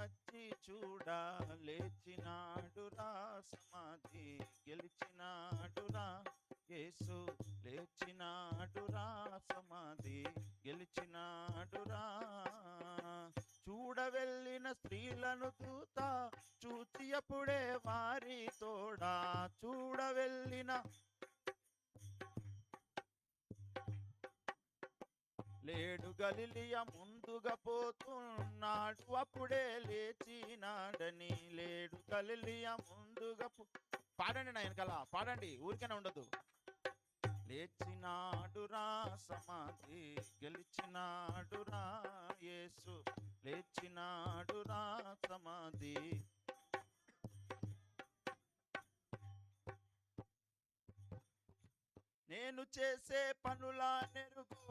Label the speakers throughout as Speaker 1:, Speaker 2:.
Speaker 1: వచ్చి చూడా, లేచినాడురా, సమాధి గెలిచినాడురా, యేసు లేచినాడురా, సమాధి గెలిచినాడురా. చూడవెళ్ళిన స్త్రీలను దూత చూచి అప్పుడే వారి తోడా, చూడవెళ్ళిన లేడు గలిలియ ముందుగా పోతున్నాడు, అప్పుడే లేచినాడని. లేడు గలిలియ ముందుగా పాడండి నా వెనకాల, పాడండి, ఊరికనే ఉండదు. లేచినాడురా, సమాధి గెలిచినాడురా, యేసు లేచినాడురా, సమాధి. నేను చేసే పనులా నెరుగు,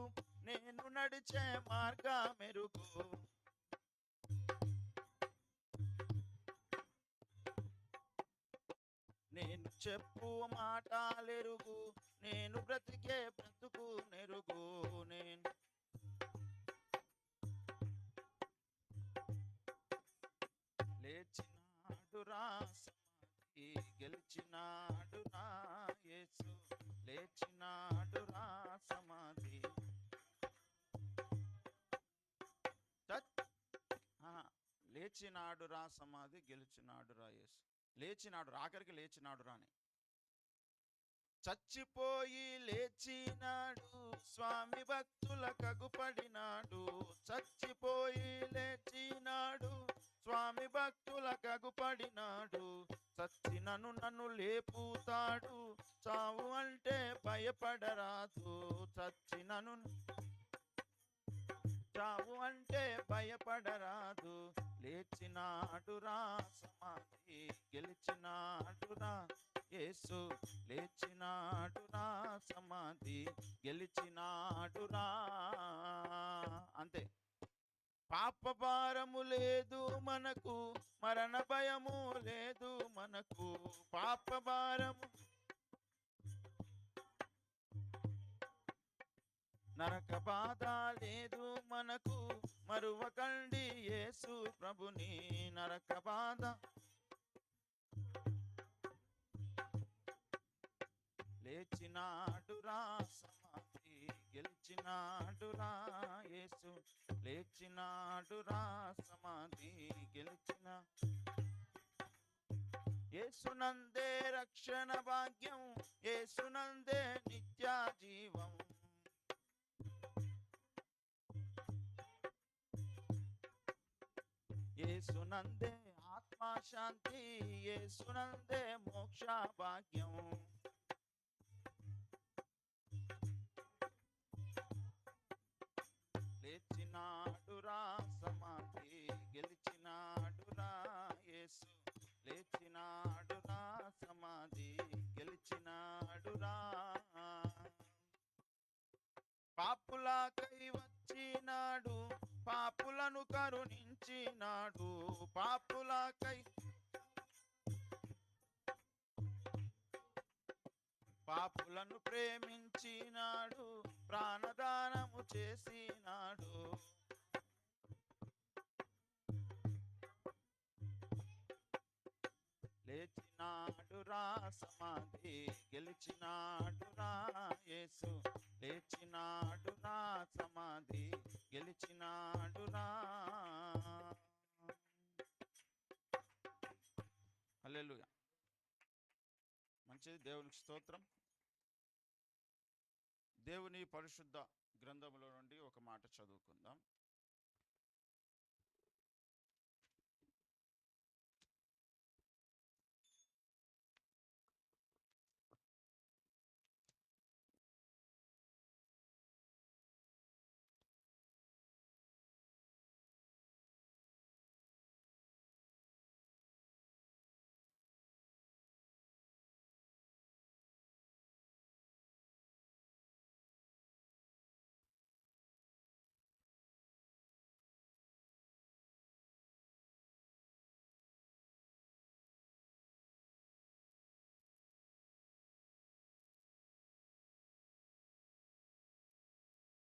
Speaker 1: నేను నడిచే మార్గ మెరుగు. నేను చెప్పు మాటలెరుగు, నేను బ్రతికే బ్రతుకు నెరుగు. నేను లేచినాడురా, సమాధి గెలిచినాడురా, యేసు లేచినాడురా, సమాధి. లేచినాడురా, సమాధి గెలిచినాడురా, యేసు లేచినాడు, ఆఖరికి లేచినాడురా అని. చచ్చిపోయి లేచినాడు, స్వామి భక్తుల కగుపడినాడు. చచ్చిపోయి లేచినాడు, స్వామి భక్తుల కగుపడినాడు. చచ్చినను నన్ను లేపుతాడు, చావు అంటే భయపడరాదు. చచ్చినను చావు అంటే భయపడరాదు. లేచినాడురా, సమాధి గెలిచినాడురా, యేసు లేచినాడురా, సమాధి గెలిచినాడురా. అంతే. పాప భారము లేదు మనకు, మరణ భయము లేదు మనకు. పాప భారము నరక బాధ లేదు మనకు, మరువకండి యేసు ప్రభుని. నరక బాధ లేచినాడురా, సమాధి గెలిచినాడురా, యేసు లేచినాడురా, సమాధి గెలిచిన. యేసునందే రక్షణ భాగ్యం, యేసునందే నిత్య జీవం. యేసునందే ఆత్మశాంతి, యేసునందే మోక్ష భాగ్యం. లేచినాడురా, సమాధి గెలిచినాడురా, యేసు లేచినాడురా, సమాధి గెలిచినాడురా. పాపులకై వచ్చినాడు, పాపులను కరుణించినాడు. పాపులకై పాపులను ప్రేమించినాడు, ప్రాణదానము చేసినాడు. లేచినాడురా, సమాధి గెలిచినాడురా, యేసు లేచినాడురా, సమాధి గెలిచినాడురా. హల్లెలూయా. మంచిది, దేవునికి స్తోత్రం. దేవుని పరిశుద్ధ గ్రంథములో నుండి ఒక మాట చదువుకుందాం.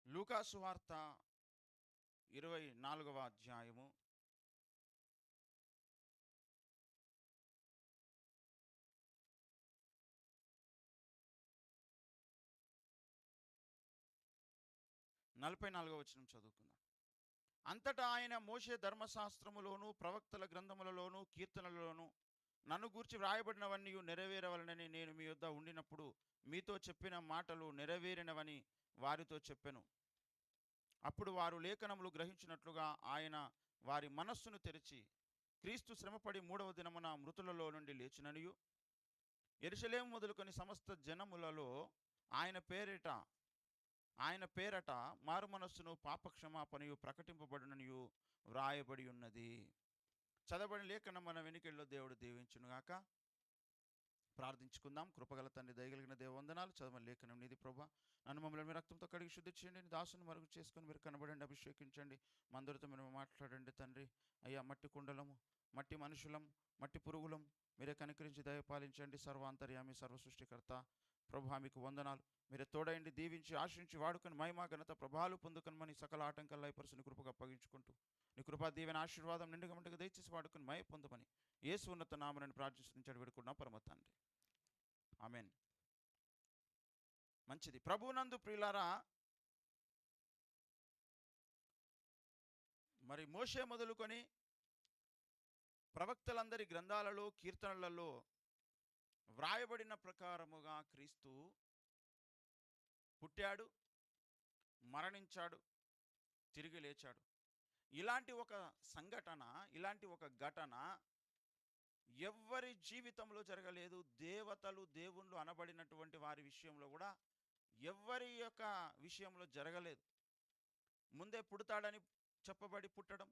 Speaker 1: లూకా సువార్త 24వ అధ్యాయము 44వ వచనం చదువుకుందాం. అంతటా ఆయన మోషే ధర్మశాస్త్రములోను ప్రవక్తల గ్రంథములలోను కీర్తనలలోను నన్ను గూర్చి వ్రాయబడినవన్నీ నెరవేరవలనని నేను మీ యొద్ద ఉండినప్పుడు మీతో చెప్పిన మాటలు నెరవేరినవని వారితో చెప్పెను. అప్పుడు వారు లేఖనములు గ్రహించినట్లుగా ఆయన వారి మనస్సును తెరిచి క్రీస్తు శ్రమపడి 3వ దినమున మృతులలో నుండి లేచిననియు యెరూషలేము మొదలుకొని సమస్త జనములలో ఆయన పేరట మారు మనస్సును పాపక్షమాపణయు ప్రకటింపబడుననియు వ్రాయబడి ఉన్నది. చదవబడిన లేఖనం మన వెనుకల్లో దేవుడు దీవించునుగాక. ప్రార్థించుకుందాం. కృపగల తండ్రి, దయగలిగిన దేవ వందనాలు. చదవని లేఖనం నీది ప్రభా. నన్ను మమ్మల్ని మీ రక్తంతో కడిగి శుద్ధి చేయండి. దాసుని మరుగు చేసుకొని మీరు కనబడండి, అభిషేకించండి. మందరితో మీరు మాట్లాడండి తండ్రి. అయ్యా, మట్టి కుండలము, మట్టి మనుషులం, మట్టి పురుగులం, మీరే కనికరించి దయపాలించండి. సర్వాంతర్యామి, సర్వసృష్టికర్త ప్రభా, మీకు వందనాలు. మీరే తోడైండి, దీవించి ఆశ్రయించి వాడుకొని మహిమా ఘనత ప్రభాలు పొందుకొనమని సకల ఆటంకాలు లయపరుచుని కృపగా అప్పగించుకుంటూ నీ కృపా దీవెన ఆశీర్వాదం నిండుగా మంటగా దయచేసి వాడుకొని మహిమ పొందమని యేసు ఉన్నత నామమున ప్రార్థించాడు వేడుకున్నా పరమ తండ్రి. ఆమేన్. మంచిది. ప్రభువునందు ప్రియులారా, మరి మోషే మొదలుకొని ప్రవక్తలందరి గ్రంథాలలో కీర్తనలలో వ్రాయబడిన ప్రకారముగా క్రీస్తు పుట్టాడు, మరణించాడు, తిరిగి లేచాడు. ఇలాంటి ఒక సంఘటన, ఇలాంటి ఒక ఘటన ఎవ్వరి జీవితంలో జరగలేదు. దేవతలు, దేవుళ్ళు అనబడినటువంటి వారి విషయంలో కూడా ఎవ్వరి యొక్క విషయంలో జరగలేదు. ముందే పుడతాడని చెప్పబడి పుట్టడం,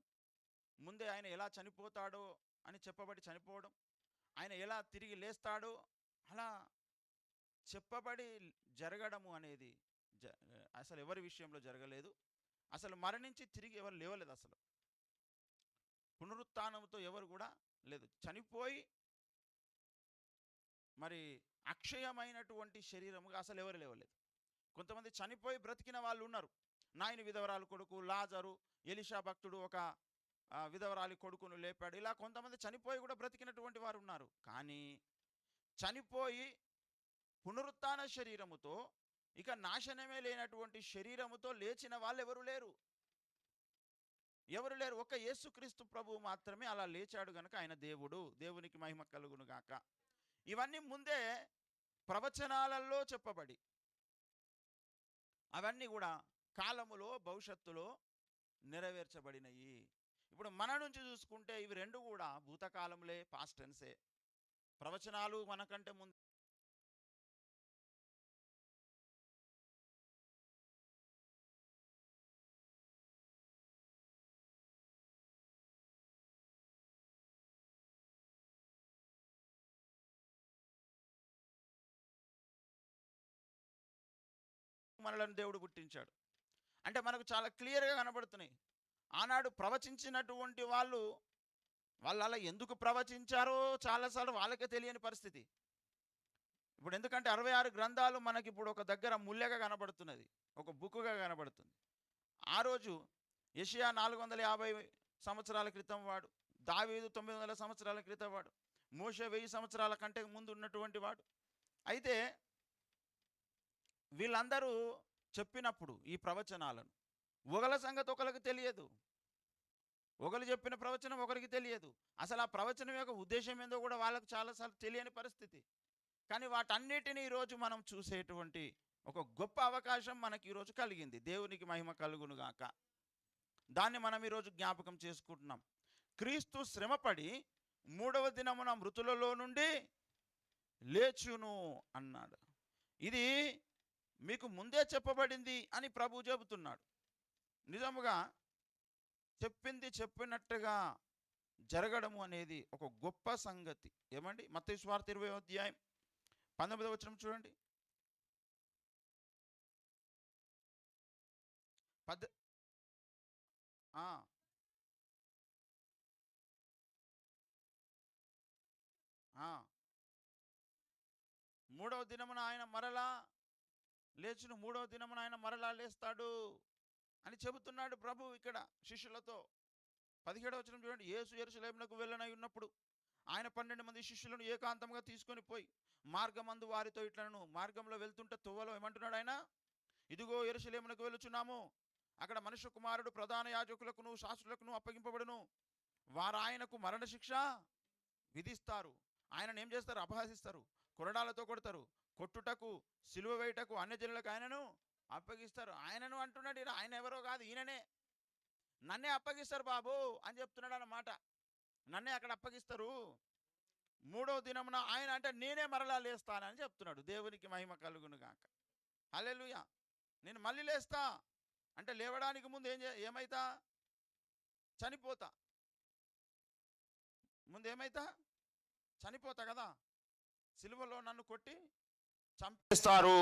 Speaker 1: ముందే ఆయన ఎలా చనిపోతాడో అని చెప్పబడి చనిపోవడం, ఆయన ఎలా తిరిగి లేస్తాడో అలా చెప్పబడి జరగడము అనేది అసలు ఎవరి విషయంలో జరగలేదు. అసలు మరణించి తిరిగి ఎవరు లేవలేదు. అసలు పునరుత్థానంతో ఎవరు కూడా లేదు. చనిపోయి మరి అక్షయమైనటువంటి శరీరముగా అసలు ఎవరు లేవలేదు. కొంతమంది చనిపోయి బ్రతికిన వాళ్ళు ఉన్నారు. నాయని విధవరాలు కొడుకు లాజరు, ఎలీషా భక్తుడు ఒక విధవరాలి కొడుకును లేపాడు. ఇలా కొంతమంది చనిపోయి కూడా బ్రతికినటువంటి వారు ఉన్నారు. కానీ చనిపోయి పునరుత్థాన శరీరముతో, ఇక నాశనమే లేనటువంటి శరీరముతో లేచిన వాళ్ళు ఎవరు లేరు. ఒక్క యేసుక్రీస్తు ప్రభువు మాత్రమే అలా లేచాడు గనుక ఆయన దేవుడు. దేవునికి మహిమ కలుగును గాక. ఇవన్నీ ముందే ప్రవచనాలలో చెప్పబడి అవన్నీ కూడా కాలములో భవిష్యత్తులో నెరవేర్చబడినవి. ఇప్పుడు మన నుంచి చూసుకుంటే ఇవి రెండు కూడా భూతకాలంలే, పాస్ట్ టెన్సే. ప్రవచనాలు మనకంటే ముందు మనలను దేవుడు పుట్టించాడు అంటే మనకు చాలా క్లియర్గా కనబడుతున్నాయి. ఆనాడు ప్రవచించినటువంటి వాళ్ళు అలా ఎందుకు ప్రవచించారో చాలాసార్లు వాళ్ళకే తెలియని పరిస్థితి. ఇప్పుడు ఎందుకంటే 66 గ్రంథాలు మనకి ఇప్పుడు ఒక దగ్గర ముల్లెగా కనబడుతున్నది, ఒక బుక్గా కనబడుతుంది. ఆ రోజు యెషయా 450 సంవత్సరాల క్రితం వాడు, దావీదు 900 సంవత్సరాల క్రితం వాడు, మోషే 1000 సంవత్సరాల కంటే ముందు ఉన్నటువంటి వాడు. అయితే వీళ్ళందరూ చెప్పినప్పుడు ఈ ప్రవచనాలను ఒకళ్ళ సంగతి ఒకరికి తెలియదు. ఒకరు చెప్పిన ప్రవచనం ఒకరికి తెలియదు. అసలు ఆ ప్రవచనం యొక్క ఉద్దేశం ఏందో కూడా వాళ్ళకు చాలాసార్లు తెలియని పరిస్థితి. కానీ వాటన్నిటిని ఈరోజు మనం చూసేటువంటి ఒక గొప్ప అవకాశం మనకి ఈరోజు కలిగింది. దేవునికి మహిమ కలుగును గాక. దాన్ని మనం ఈరోజు జ్ఞాపకం చేసుకుంటున్నాం. క్రీస్తు శ్రమపడి 3వ దినమున మృతులలో నుండి లేచును అన్నాడు. ఇది మీకు ముందే చెప్పబడింది అని ప్రభు చెబుతున్నాడు. నిజముగా చెప్పింది చెప్పినట్టుగా జరగడము అనేది ఒక గొప్ప సంగతి. ఏమండి, మత్తయి సువార్త 20వ అధ్యాయం 19వ వచనం చూడండి. మూడవ దినమున ఆయన మరలా లేచును, 3వ దినమున ఆయన మరలా లేస్తాడు అని చెబుతున్నాడు ప్రభు ఇక్కడ శిష్యులతో. 17వ వచనం చూడండి. యేసు యెరూషలేమునకు వెళ్ళనై ఉన్నప్పుడు ఆయన 12 మంది శిష్యులను ఏకాంతంగా తీసుకొని పోయి మార్గమందు వారితో ఇట్లను, మార్గంలో వెళ్తుంటే తువ్వలో ఏమంటున్నాడు ఆయన, ఇదిగో యెరూషలేమునకు వెళ్ళుచున్నాము, అక్కడ మనుష్య కుమారుడు ప్రధాన యాజకులకును శాస్త్రులకును అప్పగింపబడును. వారు ఆయనకు మరణశిక్ష విధిస్తారు. ఆయనను ఏం చేస్తారు? అపహసిస్తారు, కొరడాలతో కొడతారు, కొట్టుటకు సిలువ వేయుటకు అన్యజనులకు ఆయనను అప్పగిస్తారు. ఆయనను అంటున్నాడు, ఆయన ఎవరో కాదు, ఈయననే. నన్నే అప్పగిస్తారు బాబు అని చెప్తున్నాడు అన్నమాట. నన్నే అక్కడ అప్పగిస్తారు. 3వ దినమున ఆయన అంటే నేనే మరలా లేస్తానని చెప్తున్నాడు. దేవునికి మహిమ కలుగును గాక. హల్లెలూయా. నేను మళ్ళీ లేస్తా అంటే లేవడానికి ముందు ఏమైతా? చనిపోతా. ముందు ఏమైతా? చనిపోతా కదా. సిలువలో నన్ను కొట్టి చంపేస్తారు.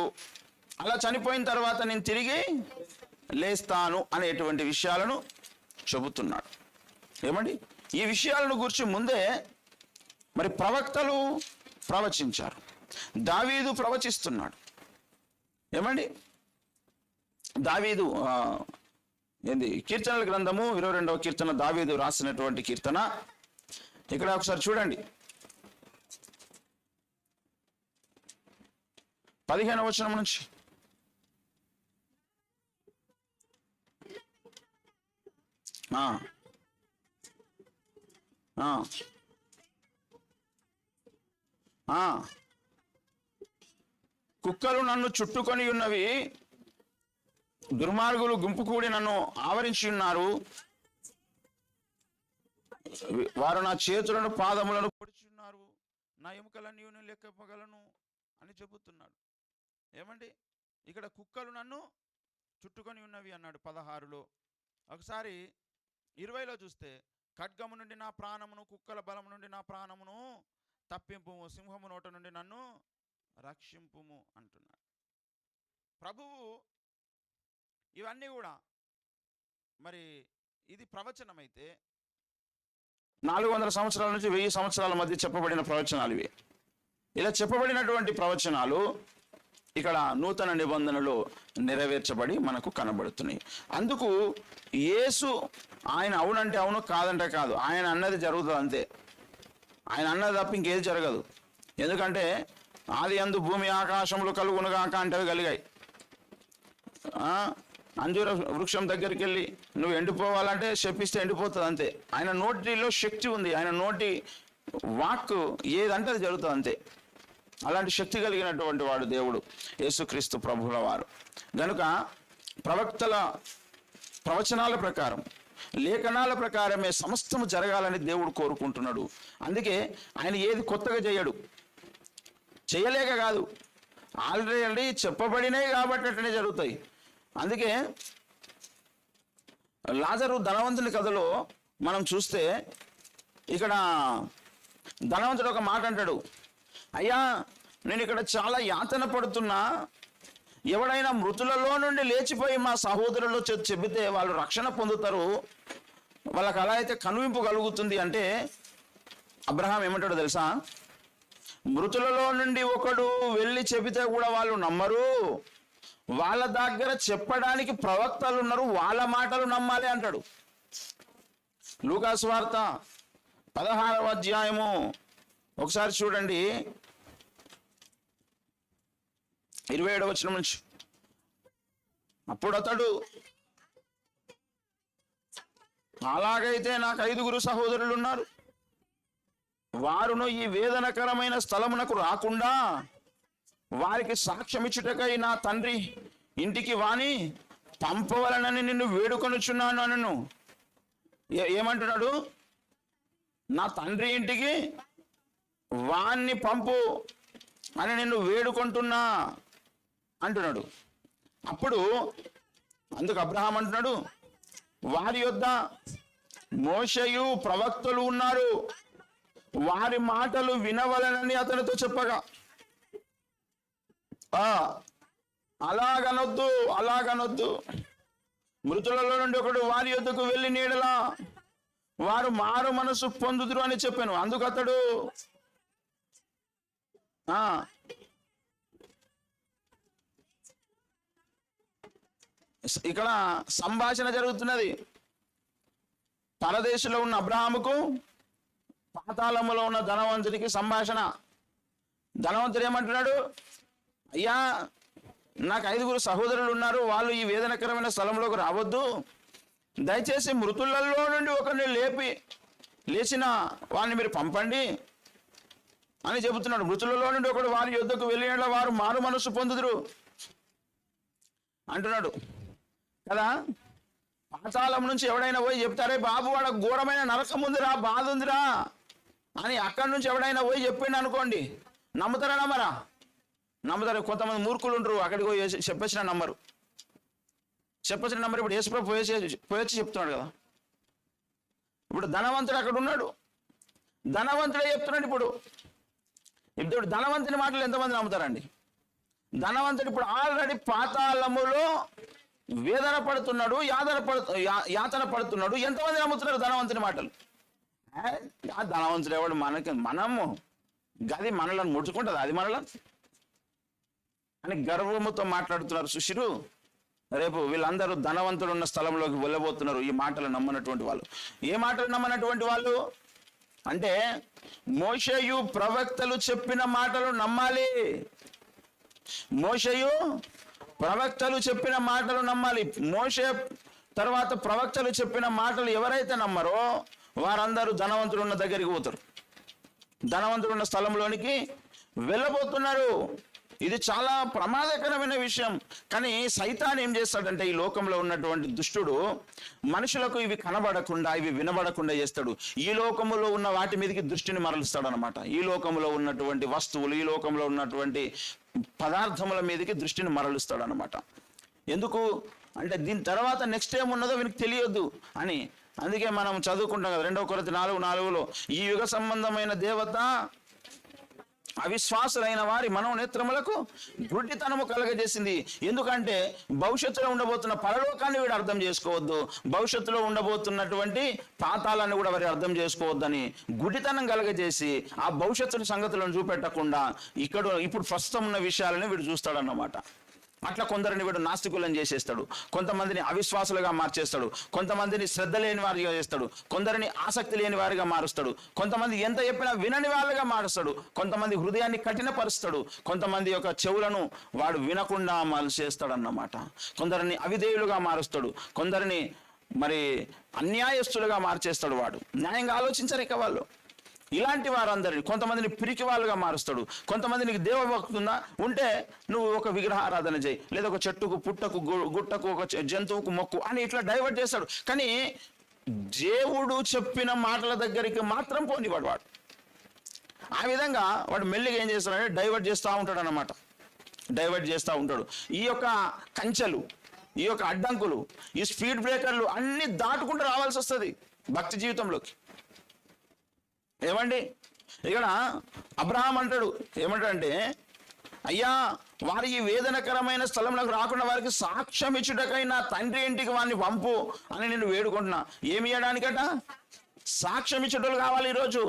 Speaker 1: అలా చనిపోయిన తర్వాత నేను తిరిగి లేస్తాను అనేటువంటి విషయాలను చెబుతున్నాడు. ఏమండి, ఈ విషయాలను గురించి ముందే మరి ప్రవక్తలు ప్రవచించారు. దావీదు ప్రవచిస్తున్నాడు. ఏమండి, దావీదు కీర్తనల గ్రంథము 22వ కీర్తన, దావీదు రాసినటువంటి కీర్తన. ఇక్కడ ఒకసారి చూడండి, 15వ వచనం నుంచి. కుక్కలు నన్ను చుట్టుకొని ఉన్నవి, దుర్మార్గులు గుంపు కూడి నన్ను ఆవరించి ఉన్నారు. వారు నా చేతులను పాదములను పొడిచున్నారు, నా ఎముకలన్నీ లెక్కపగలను అని చెబుతున్నాడు. ఏమండి, ఇక్కడ కుక్కలు నన్ను చుట్టుకొని ఉన్నవి అన్నాడు 16లో. ఒకసారి 20లో చూస్తే, ఖడ్గము నుండి నా ప్రాణమును, కుక్కల బలము నుండి నా ప్రాణమును తప్పింపుము, సింహము నోట నుండి నన్ను రక్షింపుము అంటున్నాడు ప్రభువు. ఇవన్నీ కూడా మరి ఇది ప్రవచనం అయితే 400 సంవత్సరాల నుంచి 1000 సంవత్సరాల మధ్య చెప్పబడిన ప్రవచనాలు ఇవి. ఇలా చెప్పబడినటువంటి ప్రవచనాలు ఇక్కడ నూతన నిబంధనలో నెరవేర్చబడి మనకు కనబడుతున్నాయి. అందుకు యేసు ఆయన అవునంటే అవును, కాదంటే కాదు, ఆయన అన్నది జరుగుతుంది అంతే. ఆయన అన్నది తప్ప ఇంకేది జరగదు. ఎందుకంటే ఆది యందు భూమి ఆకాశములు కలుగునుగాక అంటే అవి కలిగాయి. అంజూర వృక్షం దగ్గరికి వెళ్ళి నువ్వు ఎండిపోవాలంటే చెప్పిస్తే ఎండిపోతుంది అంతే. ఆయన నోటిలో శక్తి ఉంది. ఆయన నోటి వాక్ ఏదంటే అది జరుగుతుంది అంతే. అలాంటి శక్తి కలిగినటువంటి వాడు దేవుడు యేసుక్రీస్తు ప్రభువుల వారు. కనుక ప్రవక్తల ప్రవచనాల ప్రకారం, లేఖనాల ప్రకారమే సమస్తము జరగాలని దేవుడు కోరుకుంటున్నాడు. అందుకే ఆయన ఏది కొత్తగా చేయలేక కాదు, ఆల్రెడీ చెప్పబడినాయి కాబట్టి అట్లనే జరుగుతాయి. అందుకే లాజరు ధనవంతుని కథలో మనం చూస్తే ఇక్కడ ధనవంతుడు ఒక మాట అంటాడు, అయ్యా నేను ఇక్కడ చాలా యాతన పడుతున్నా, ఎవడైనా మృతులలో నుండి లేచిపోయి మా సహోదరులు చెబితే వాళ్ళు రక్షణ పొందుతారు, వాళ్ళకి అలా అయితే కనువింపు కలుగుతుంది అంటే అబ్రహాం ఏమంటాడో తెలుసా? మృతులలో నుండి ఒకడు వెళ్ళి చెబితే కూడా వాళ్ళు నమ్మరు, వాళ్ళ దగ్గర చెప్పడానికి ప్రవక్తలు ఉన్నారు, వాళ్ళ మాటలు నమ్మాలి అంటాడు. లూకా సువార్త 16వ అధ్యాయము ఒకసారి చూడండి, 27వ వచనం నుంచి. అప్పుడు అతడు, అలాగైతే నాకు 5 సహోదరులు ఉన్నారు, వారును ఈ వేదనకరమైన స్థలమునకు రాకుండా వారికి సాక్ష్యం ఇచ్చుటకై నా తండ్రి ఇంటికి వాని పంపవలనని నిన్ను వేడుకొనుచున్నాను అనను. ఏమంటున్నాడు? నా తండ్రి ఇంటికి వాణ్ణి పంపు అని నిన్ను వేడుకుంటున్నా అంటున్నాడు. అప్పుడు అందుకు అబ్రహాం అంటున్నాడు, వారి యొద్ద మోషేయు ప్రవక్తలు ఉన్నారు, వారి మాటలు వినవలనని అతనితో చెప్పగా, అలాగనొద్దు, మృతులలో నుండి ఒకడు వారి యొద్దకు వెళ్ళి నీడలా వారు మారు మనసు పొందుదురు అని చెప్పాను. అందుకు అతడు ఇక్కడ సంభాషణ జరుగుతున్నది. పరదేశంలో ఉన్న అబ్రహాముకు పాతాళములో ఉన్న ధనవంతుడికి సంభాషణ. ధనవంతుడు ఏమంటున్నాడు? అయ్యా నాకు 5 సహోదరులు ఉన్నారు, వాళ్ళు ఈ వేదనకరమైన స్థలంలోకి రావద్దు, దయచేసి మృతులలో నుండి ఒకరిని లేచిన వారిని మీరు పంపండి అని చెబుతున్నాడు. మృతులలో నుండి ఒకడు వారి యొద్దకు వెళ్ళిన వారు మారు మనసు పొందుదురు అంటున్నాడు కదా. పాతాళం నుంచి ఎవడైనా పోయి చెప్తారే బాబు వాడ ఘోరమైన నరకం ఉందిరా, బాధ ఉందిరా అని అక్కడి నుంచి ఎవడైనా పోయి చెప్పిండు అనుకోండి, నమ్ముతారా నమ్మరా? నమ్ముతారు. కొంతమంది మూర్ఖులు ఉంటారు, అక్కడికి పోయి చెప్పొచ్చిన నంబరు ఇప్పుడు యేసుప్రభు పోయొచ్చి చెప్తున్నాడు కదా. ఇప్పుడు ధనవంతుడు అక్కడ ఉన్నాడు, ధనవంతుడే చెప్తున్నాడు. ఇప్పుడు ధనవంతుని మాటలు ఎంతమంది నమ్ముతారండి? ధనవంతుడు ఇప్పుడు ఆల్రెడీ పాతాళములో వేదన పడుతున్నాడు, యాతన పడుతున్నాడు. ఎంతమంది నమ్ముతున్నారు ధనవంతుని మాటలు? ఆ ధనవంతుడు ఎవడు మనము గది మనలను ముడుచుకుంటుంది, అది మనలను అని గర్వముతో మాట్లాడుతున్నారు సుశిరు. రేపు వీళ్ళందరూ ధనవంతుడు ఉన్న స్థలంలోకి వెళ్ళబోతున్నారు ఈ మాటలు నమ్మనటువంటి వాళ్ళు. ఏ మాటలు నమ్మనటువంటి వాళ్ళు అంటే మోషేయు ప్రవక్తలు చెప్పిన మాటలు నమ్మాలి. మోషేయు ప్రవక్తలు చెప్పిన మాటలు నమ్మాలి. మోషే తర్వాత ప్రవక్తలు చెప్పిన మాటలు ఎవరైతే నమ్మరో వారందరూ ధనవంతుడు ఉన్న దగ్గరికి పోతారు, ధనవంతుడు ఉన్న స్థలంలోనికి వెళ్ళబోతున్నారు. ఇది చాలా ప్రమాదకరమైన విషయం. కానీ సైతాన్ ఏం చేస్తాడంటే ఈ లోకంలో ఉన్నటువంటి దుష్టుడు మనుషులకు ఇవి కనబడకుండా ఇవి వినబడకుండా చేస్తాడు. ఈ లోకములో ఉన్న వాటి మీదకి దృష్టిని మరలుస్తాడు అనమాట. ఈ లోకంలో ఉన్నటువంటి వస్తువులు, ఈ లోకంలో ఉన్నటువంటి పదార్థముల మీదకి దృష్టిని మరలుస్తాడు అనమాట. ఎందుకు అంటే దీని తర్వాత నెక్స్ట్ ఏమున్నదో వీనికి తెలియదు అని. అందుకే మనం చదువుకుంటాం కదా 2 కొరింథీ 4:4 ఈ యుగ సంబంధమైన దేవత అవిశ్వాసులైన వారి మనోనేత్రములకు గుడ్డితనము కలగజేసింది. ఎందుకంటే భవిష్యత్తులో ఉండబోతున్న పరలోకాన్ని వీడు అర్థం చేసుకోవద్దు, భవిష్యత్తులో ఉండబోతున్నటువంటి పాతాలను కూడా వారి అర్థం చేసుకోవద్దని గుడ్డితనం కలగజేసి ఆ భవిష్యత్తు సంగతులను చూపెట్టకుండా ఇప్పుడు ప్రస్తుతం ఉన్న విషయాలని వీడు చూస్తాడన్నమాట. అట్లా కొందరిని వీడు నాస్తికులను చేసేస్తాడు, కొంతమందిని అవిశ్వాసులుగా మార్చేస్తాడు, కొంతమందిని శ్రద్ధ లేని వారిగా చేస్తాడు, కొందరిని ఆసక్తి లేని వారిగా మారుస్తాడు, కొంతమంది ఎంత చెప్పినా వినని వాళ్ళగా మారుస్తాడు, కొంతమంది హృదయాన్ని కఠినపరుస్తాడు, కొంతమంది యొక్క చెవులను వాడు వినకుండా చేస్తాడు అన్నమాట. కొందరిని అవిధేయులుగా మారుస్తాడు, కొందరిని మరి అన్యాయస్తులుగా మార్చేస్తాడు. వాడు న్యాయంగా ఆలోచించరు ఇక వాళ్ళు. ఇలాంటి వారందరినీ కొంతమందిని పిరికి వాళ్ళుగా మారుస్తాడు. కొంతమంది నీకు దేవభక్తి ఉంటే నువ్వు ఒక విగ్రహారాధన చేయి, లేదా ఒక చెట్టుకు, పుట్టకు, గుట్టకు, ఒక జంతువుకు మొక్కు అని ఇట్లా డైవర్ట్ చేస్తాడు. కానీ దేవుడు చెప్పిన మాటల దగ్గరికి మాత్రం పోనివాడు వాడు. ఆ విధంగా వాడు మెల్లిగా ఏం చేస్తాడంటే డైవర్ట్ చేస్తూ ఉంటాడు అన్నమాట. డైవర్ట్ చేస్తూ ఉంటాడు. ఈ యొక్క కంచెలు, ఈ యొక్క అడ్డంకులు, ఈ స్పీడ్ బ్రేకర్లు అన్ని దాటుకుంటూ రావాల్సి వస్తుంది భక్తి జీవితంలోకి. ఏమండి ఇక్కడ అబ్రహాం అంటాడు, ఏమంటాడంటే అయ్యా వారి ఈ వేదనకరమైన స్థలంలోకి రాకుండా వారికి సాక్ష్యం ఇచ్చుటకై నా తండ్రి ఇంటికి వారిని పంపు అని నేను వేడుకుంటున్నా. ఏమి ఇవ్వడానికట? సాక్ష్యం ఇచ్చేటోళ్ళు కావాలి. ఈరోజు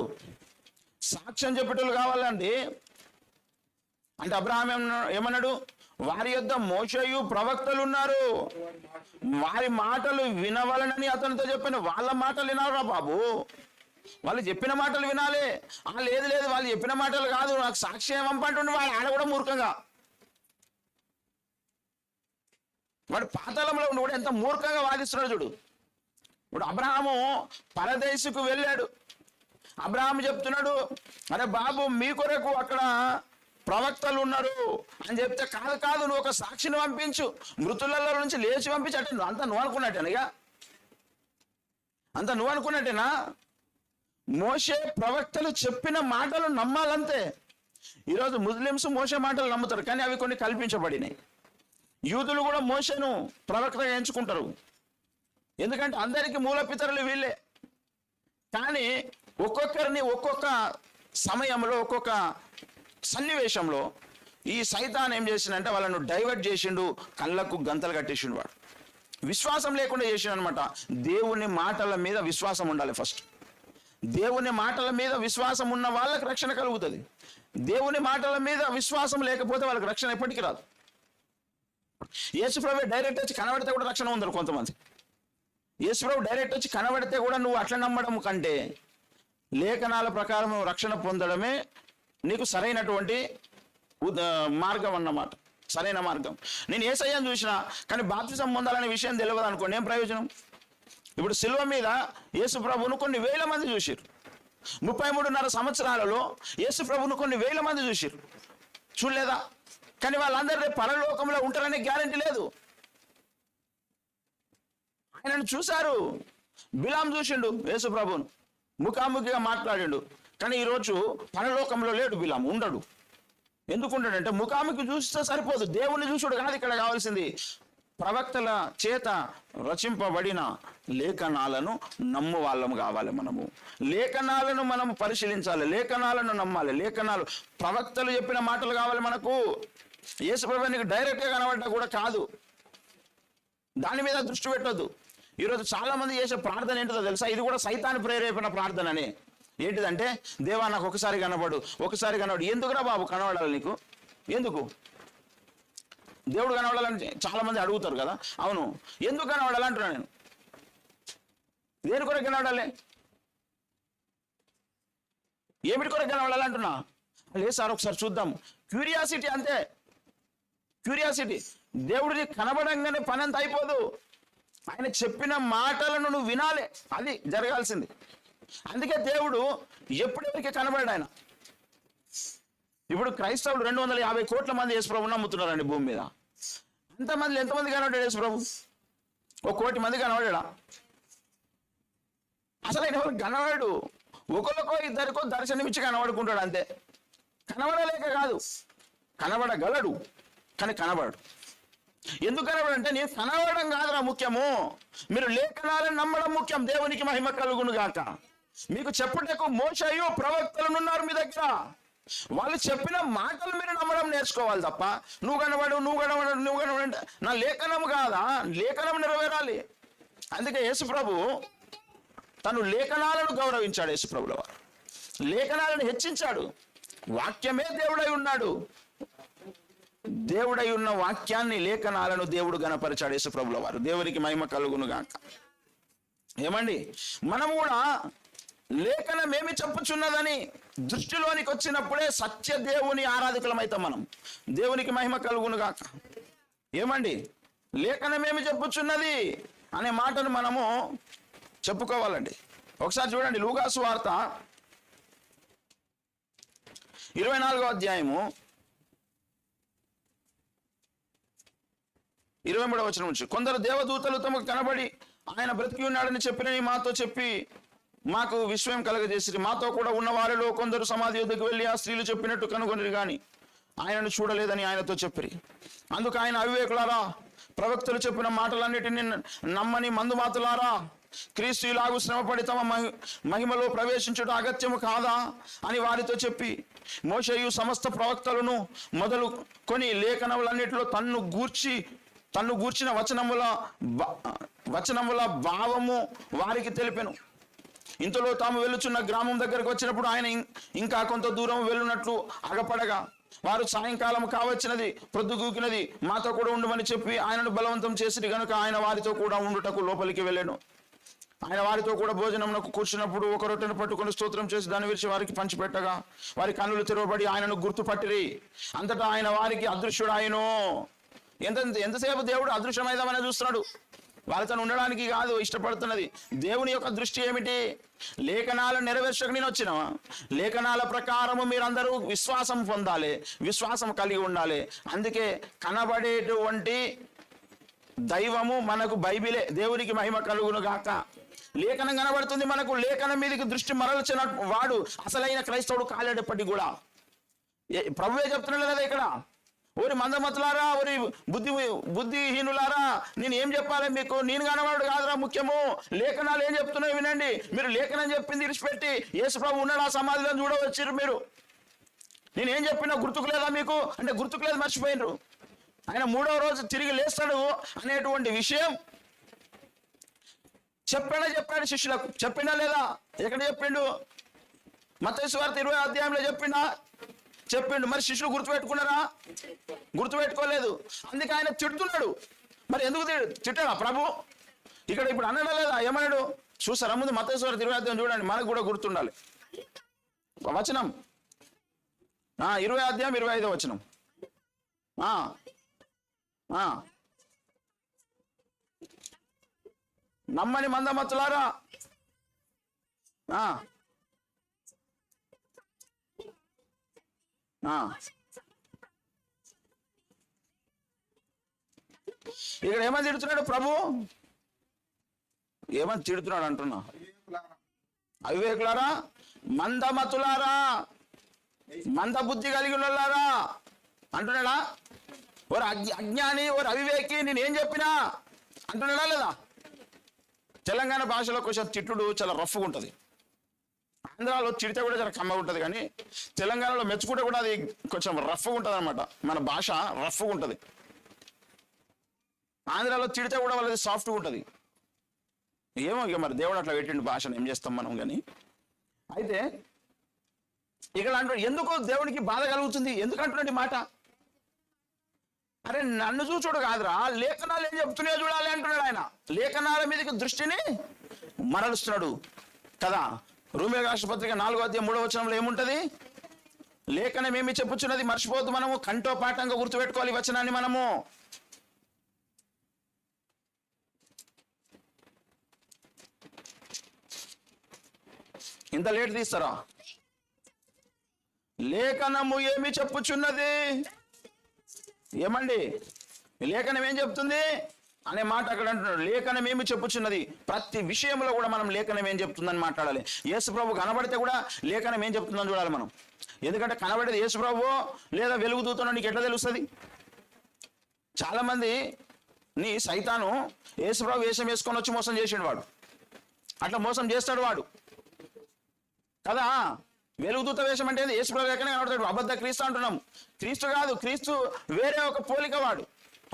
Speaker 1: సాక్ష్యం చెప్పేటోళ్ళు కావాలండి. అంటే అబ్రహాం ఏమన్నాడు? వారి యొద్ద మోషేయు ప్రవక్తలు ఉన్నారు, వారి మాటలు వినవలనని అతనితో చెప్పిన. వాళ్ళ మాటలు వినారా బాబు? వాళ్ళు చెప్పిన మాటలు వినాలి. లేదు వాళ్ళు చెప్పిన మాటలు కాదు, నాకు సాక్ష్యం పంపంటుండే వాడు. ఆడ కూడా మూర్ఖంగా వాడు పాతాళంలో ఉండి కూడా ఎంత మూర్ఖంగా వాదిస్తున్నాడు చూడు. ఇప్పుడు అబ్రహాము పరదేశుకు వెళ్ళాడు. అబ్రహాము చెప్తున్నాడు, అరే బాబు మీ కొరకు అక్కడ ప్రవక్తలు ఉన్నారు అని చెప్తే, కాదు నువ్వు ఒక సాక్షిని పంపించు, మృతులలో నుంచి లేచి పంపించి. అంటే అంత నువ్వు అనుకున్నట్టేనా? అంత నువ్వు అనుకున్నట్టేనా? మోషే ప్రవక్తలు చెప్పిన మాటలు నమ్మాలంతే. ఈరోజు ముస్లిమ్స్ మోషే మాటలు నమ్ముతారు, కానీ అవి కొన్ని కల్పించబడినాయి. యూదులు కూడా మోషేను ప్రవక్తగా ఎంచుకుంటారు, ఎందుకంటే అందరికీ మూలపితరులు వీళ్ళే. కానీ ఒక్కొక్కరిని ఒక్కొక్క సమయంలో, ఒక్కొక్క సన్నివేశంలో ఈ సైతాన్ ఏం చేసిండంటే వాళ్ళను డైవర్ట్ చేసిండు, కళ్ళకు గంతలు కట్టేసిండు. వాడు విశ్వాసం లేకుండా చేసిండు అనమాట. దేవుని మాటల మీద విశ్వాసం ఉండాలి ఫస్ట్. దేవుని మాటల మీద విశ్వాసం ఉన్న వాళ్ళకి రక్షణ కలుగుతుంది. దేవుని మాటల మీద విశ్వాసం లేకపోతే వాళ్ళకి రక్షణ ఎప్పటికీ రాదు. యేసుప్రభు డైరెక్ట్ వచ్చి కనబడితే కూడా రక్షణ ఉందరు కొంతమంది. యేసుప్రభు డైరెక్ట్ వచ్చి కనబడితే కూడా నువ్వు అట్లా నమ్మడం కంటే లేఖనాల ప్రకారం రక్షణ పొందడమే నీకు సరైనటువంటి మార్గం అన్నమాట, సరైన మార్గం. నేను యేసయ్యను చూసినా కానీ బాప్తిసం పొందాలనే విషయం తెలియదు అనుకోండి, ఏం ప్రయోజనం? ఇప్పుడు సిలువ మీద యేసు ప్రభువును కొన్ని వేల మంది చూసిరు. 33.5 సంవత్సరాలలో యేసు ప్రభువును కొన్ని వేల మంది చూసిరు, చూడలేదా? కానీ వాళ్ళందరూ పరలోకంలో ఉంటారనే గ్యారంటీ లేదు. ఆయనను చూశారు. బిలాం చూసిండు యేసు ప్రభువును, ముఖాముఖిగా మాట్లాడిండు. కానీ ఈరోజు పరలోకంలో లేడు బిలాం, ఉండడు. ఎందుకుంటాడంటే ముఖాముఖి చూస్తే సరిపోదు, దేవుణ్ణి చూసుడు కాదు ఇక్కడ కావాల్సింది. ప్రవక్తల చేత రచింపబడిన లేఖనాలను నమ్ము వాళ్ళము కావాలి. మనము లేఖనాలను మనము పరిశీలించాలి, లేఖనాలను నమ్మాలి. లేఖనాలు ప్రవక్తలు చెప్పిన మాటలు కావాలి మనకు. యేసుప్రభు నీకు డైరెక్ట్గా కనబడ్డా కూడా కాదు, దాని మీద దృష్టి పెట్టొద్దు. ఈరోజు చాలా మంది చేసే ప్రార్థన ఏంటిదో తెలుసా? ఇది కూడా సైతాను ప్రేరేపణ ప్రార్థననే. ఏంటిదంటే, దేవా నాకు ఒకసారి కనబడు, ఒకసారి కనబడు. ఎందుకురా బాబు కనబడాలి నీకు? ఎందుకు దేవుడు కనబడాలని చాలా మంది అడుగుతారు కదా. అవును, ఎందుకు కనబడాలంటున్నా నేను. దేని కొరకు కనబడాలి? ఏమిటి కొరకు కనబడాలంటున్నా? లేదు సార్, ఒకసారి చూద్దాం. క్యూరియాసిటీ, అంతే. క్యూరియాసిటీ. దేవుడిని కనబడంగానే పని అంత అయిపోదు. ఆయన చెప్పిన మాటలను నువ్వు వినాలి, అది జరగాల్సింది. అందుకే దేవుడు ఎప్పుడెవరికి కనబడాడు ఆయన. ఇప్పుడు క్రైస్తవులు 250 కోట్ల మంది యేసుప్రభుని నమ్ముతున్నారండి భూమి మీద. అంతమంది ఎంతమంది కనబడ్డాడు యేసుప్రభు? 1 కోటి మంది కనబడ్డా? అసలు ఆయన ఎవరు కనబడు? ఒకరికో ఇద్దరికో దర్శనమిచ్చి కనబడుకుంటాడు అంతే. కనబడలేక కాదు, కనబడగలడు కానీ కనబడు. ఎందుకు కనబడంటే, నేను కనబడడం కాదురా ముఖ్యము, మీరు లేఖనాలను నమ్మడం ముఖ్యం. దేవునికి మహిమ కలుగును గాక. మీకు చెప్పుటకు మోషేయు ప్రవక్తలు ఉన్నారు మీ దగ్గర, వాళ్ళు చెప్పిన మాటలు మీరు నమ్మడం నేర్చుకోవాలి తప్ప నువ్వు కనబడు నా లేఖనం కాదా? లేఖనం నెరవేరాలి. అందుకే యేసుప్రభు తను లేఖనాలను గౌరవించాడు. యేసుప్రభుల వారు లేఖనాలను హెచ్చించాడు. వాక్యమే దేవుడై ఉన్నాడు. దేవుడై ఉన్న వాక్యాన్ని, లేఖనాలను దేవుడు గణపరిచాడు యేసుప్రభుల వారు. దేవునికి మహిమ కలుగును గాక. ఏమండి, మనం కూడా లేఖనం ఏమి చెప్పుచున్నదని దృష్టిలోనికి వచ్చినప్పుడే సత్య దేవుని ఆరాధకులమైతాం మనం. దేవునికి మహిమ కలుగును గాక. ఏమండి, లేఖనం ఏమి చెప్పుచున్నది అనే మాటను మనము చెప్పుకోవాలండి. ఒకసారి చూడండి, లూకా సువార్త 24వ అధ్యాయము 23వ వచనం నుంచి. కొందరు దేవదూతలు తమకు కనబడి ఆయన బ్రతికి ఉన్నాడని చెప్పినని మాతో చెప్పి మాకు విస్మయం కలగజేసిరి. మాతో కూడా ఉన్న వారిలో కొందరు సమాధి వద్దకు వెళ్ళి ఆ స్త్రీలు చెప్పినట్టు కనుగొనిరి గాని ఆయనను చూడలేదని ఆయనతో చెప్పిరి. అందుకు ఆయన, అవివేకులారా, ప్రవక్తలు చెప్పిన మాటలన్నిటిని నమ్మని మందుమాతులారా, క్రీస్తు ఇలాగు శ్రమపడి తమ మహిమలో ప్రవేశించుట అగత్యము కాదా అని వారితో చెప్పి, మోషేయు సమస్త ప్రవక్తలను మొదలుకొని లేఖనములన్నిటిలో తన్ను గూర్చిన వచనముల భావము వారికి తెలిపెను. ఇంతలో తాము వెళ్ళుచున్న గ్రామం దగ్గరకు వచ్చినప్పుడు ఆయన ఇంకా కొంత దూరం వెళ్ళున్నట్లు అగపడగా వారు సాయంకాలం కావచ్చినది, ప్రొద్దుగూకినది, మాతో కూడా ఉండమని చెప్పి ఆయనను బలవంతం చేసిరి గనుక ఆయన వారితో కూడా ఉండుటకు లోపలికి వెళ్ళాను. ఆయన వారితో కూడా భోజనమునకు కూర్చున్నప్పుడు ఒక రొట్టెను పట్టుకొని స్తోత్రం చేసి దాని విరిచి వారికి పంచిపెట్టగా వారి కన్నులు తెరవబడి ఆయనను గుర్తుపట్టిరి. అంతటా ఆయన వారికి అదృశ్యుడాయను. ఎంతసేపు దేవుడు అదృశ్యమైదామని చూస్తున్నాడు. వాళ్ళతో ఉండడానికి కాదు ఇష్టపడుతున్నది. దేవుని యొక్క దృష్టి ఏమిటి? లేఖనాలు నెరవేర్చక నేను వచ్చినావా? లేఖనాల ప్రకారము మీరందరూ విశ్వాసం పొందాలి, విశ్వాసం కలిగి ఉండాలి. అందుకే కనబడేటువంటి దైవము మనకు బైబిలే. దేవునికి మహిమ కలుగును గాక. లేఖనం కనబడుతుంది మనకు. లేఖనం మీదకి దృష్టి మరల్చిన వాడు అసలైన క్రైస్తవుడు కాలేటప్పటికి కూడా. ప్రభువే చెప్తున్నాడు కదా ఇక్కడ, ఓరి మందమతులారా, ఓరి బుద్ధిహీనులారా, నేను ఏం చెప్పాలి మీకు? నేను కనబడు కాదురా ముఖ్యము, లేఖనాలు ఏం చెప్తున్నాయో వినండి. మీరు లేఖనం చెప్పింది విడిచిపెట్టి యేసుప్రభు ఉన్నాడు ఆ సమాధిలో చూడవచ్చారు మీరు. నేనేం చెప్పినా గుర్తుకు లేదా మీకు అంటే గుర్తుకు లేదు, మర్చిపోయినరు. ఆయన 3వ రోజు తిరిగి లేస్తాడు అనేటువంటి విషయం చెప్పాడు శిష్యులకు. చెప్పినా లేదా? ఎక్కడ చెప్పిండు? మత్తయి సువార్త 20వ అధ్యాయంలో చెప్పిండు. మరి శిష్యులు గుర్తుపెట్టుకున్నారా? గుర్తుపెట్టుకోలేదు. అందుకే ఆయన తిడుతున్నాడు. మరి ఎందుకు తిట్టాడా ప్రభు? ఇప్పుడు అన్నాడా లేదా? ఏమన్నాడు చూసారా? ముందు మత్తయి సువార్త 20వ అధ్యాయం చూడండి, మనకు కూడా గుర్తుండాలి. వచనం 20వ అధ్యాయం 25వ వచనం.
Speaker 2: నమ్మని మందమతులారా, ఇక్కడ ఏమని తిడుతున్నాడు ప్రభు? ఏమని తిడుతున్నాడు అంటున్నా? అవివేకులారా, మందమతులారా, మంద బుద్ధి కలిగి ఉన్నారా అంటున్నాడా? ఓరు అజ్ఞాని, ఓరు అవివేకి, నేనేం చెప్పినా అంటున్నాడా లేదా? తెలంగాణ భాషలో కొంచెం తిట్టుడు చాలా రఫ్గా ఉంటుంది. ఆంధ్రాలో తిడితే కూడా చాలా కమ్మగా ఉంటుంది, కానీ తెలంగాణలో మెచ్చుకుంటే కూడా అది కొంచెం రఫ్గా ఉంటుంది అనమాట. మన భాష రఫ్గా ఉంటుంది. ఆంధ్రాలో తిడితే కూడా వాళ్ళది సాఫ్ట్గా ఉంటుంది. ఏమో ఇక మరి దేవుడు అట్లా పెట్టిండు భాషను, ఏం చేస్తాం మనం. కానీ అయితే ఇక్కడ అంటాడు, ఎందుకు దేవునికి బాధ కలుగుతుంది, ఎందుకు అంటున్నాడు ఈ మాట? అరే నన్ను చూచుడు కాదురా, లేఖనాలు ఏం చెప్తున్నాయో చూడాలి అంటున్నాడు ఆయన. లేఖనాల మీదకి దృష్టిని మరలుస్తున్నాడు కదా. రోమీయులకు రాసిన పత్రిక 4:3 ఏముంటది? లేఖనం ఏమి చెప్పుచున్నది మర్చిపోద్దు, మనము కంటో పాఠంగా గుర్తుపెట్టుకోవాలి ఈ వచనాన్ని మనము. ఇంత లేట్ తీస్తారా? లేఖనము ఏమి చెప్పుచున్నది, ఏమండి లేఖనం ఏం చెప్తుంది అనే మాట అక్కడ అంటున్నాడు. లేఖనం ఏమి చెప్పుచున్నది, ప్రతి విషయంలో కూడా మనం లేఖనం ఏం చెప్తుందని మాట్లాడాలి. యేసు ప్రభు కనబడితే కూడా లేఖనం ఏం చెప్తుందని చూడాలి మనం. ఎందుకంటే కనబడేది యేసు ప్రభు లేదా వెలుగుదూతనో నీకు ఎట్లా తెలుస్తుంది? చాలా మంది నీ సైతాను యేసు ప్రభు వేషం వేసుకొని వచ్చి మోసం చేసిండు వాడు. అట్లా మోసం చేస్తాడు వాడు కదా. వెలుగుదూత వేషం అంటే యేసు ప్రభు ఎక్కడనే కనబడతాడు. అబద్ధ క్రీస్తు అంటున్నాం. క్రీస్తు కాదు, క్రీస్తు వేరే ఒక పోలిక వాడు,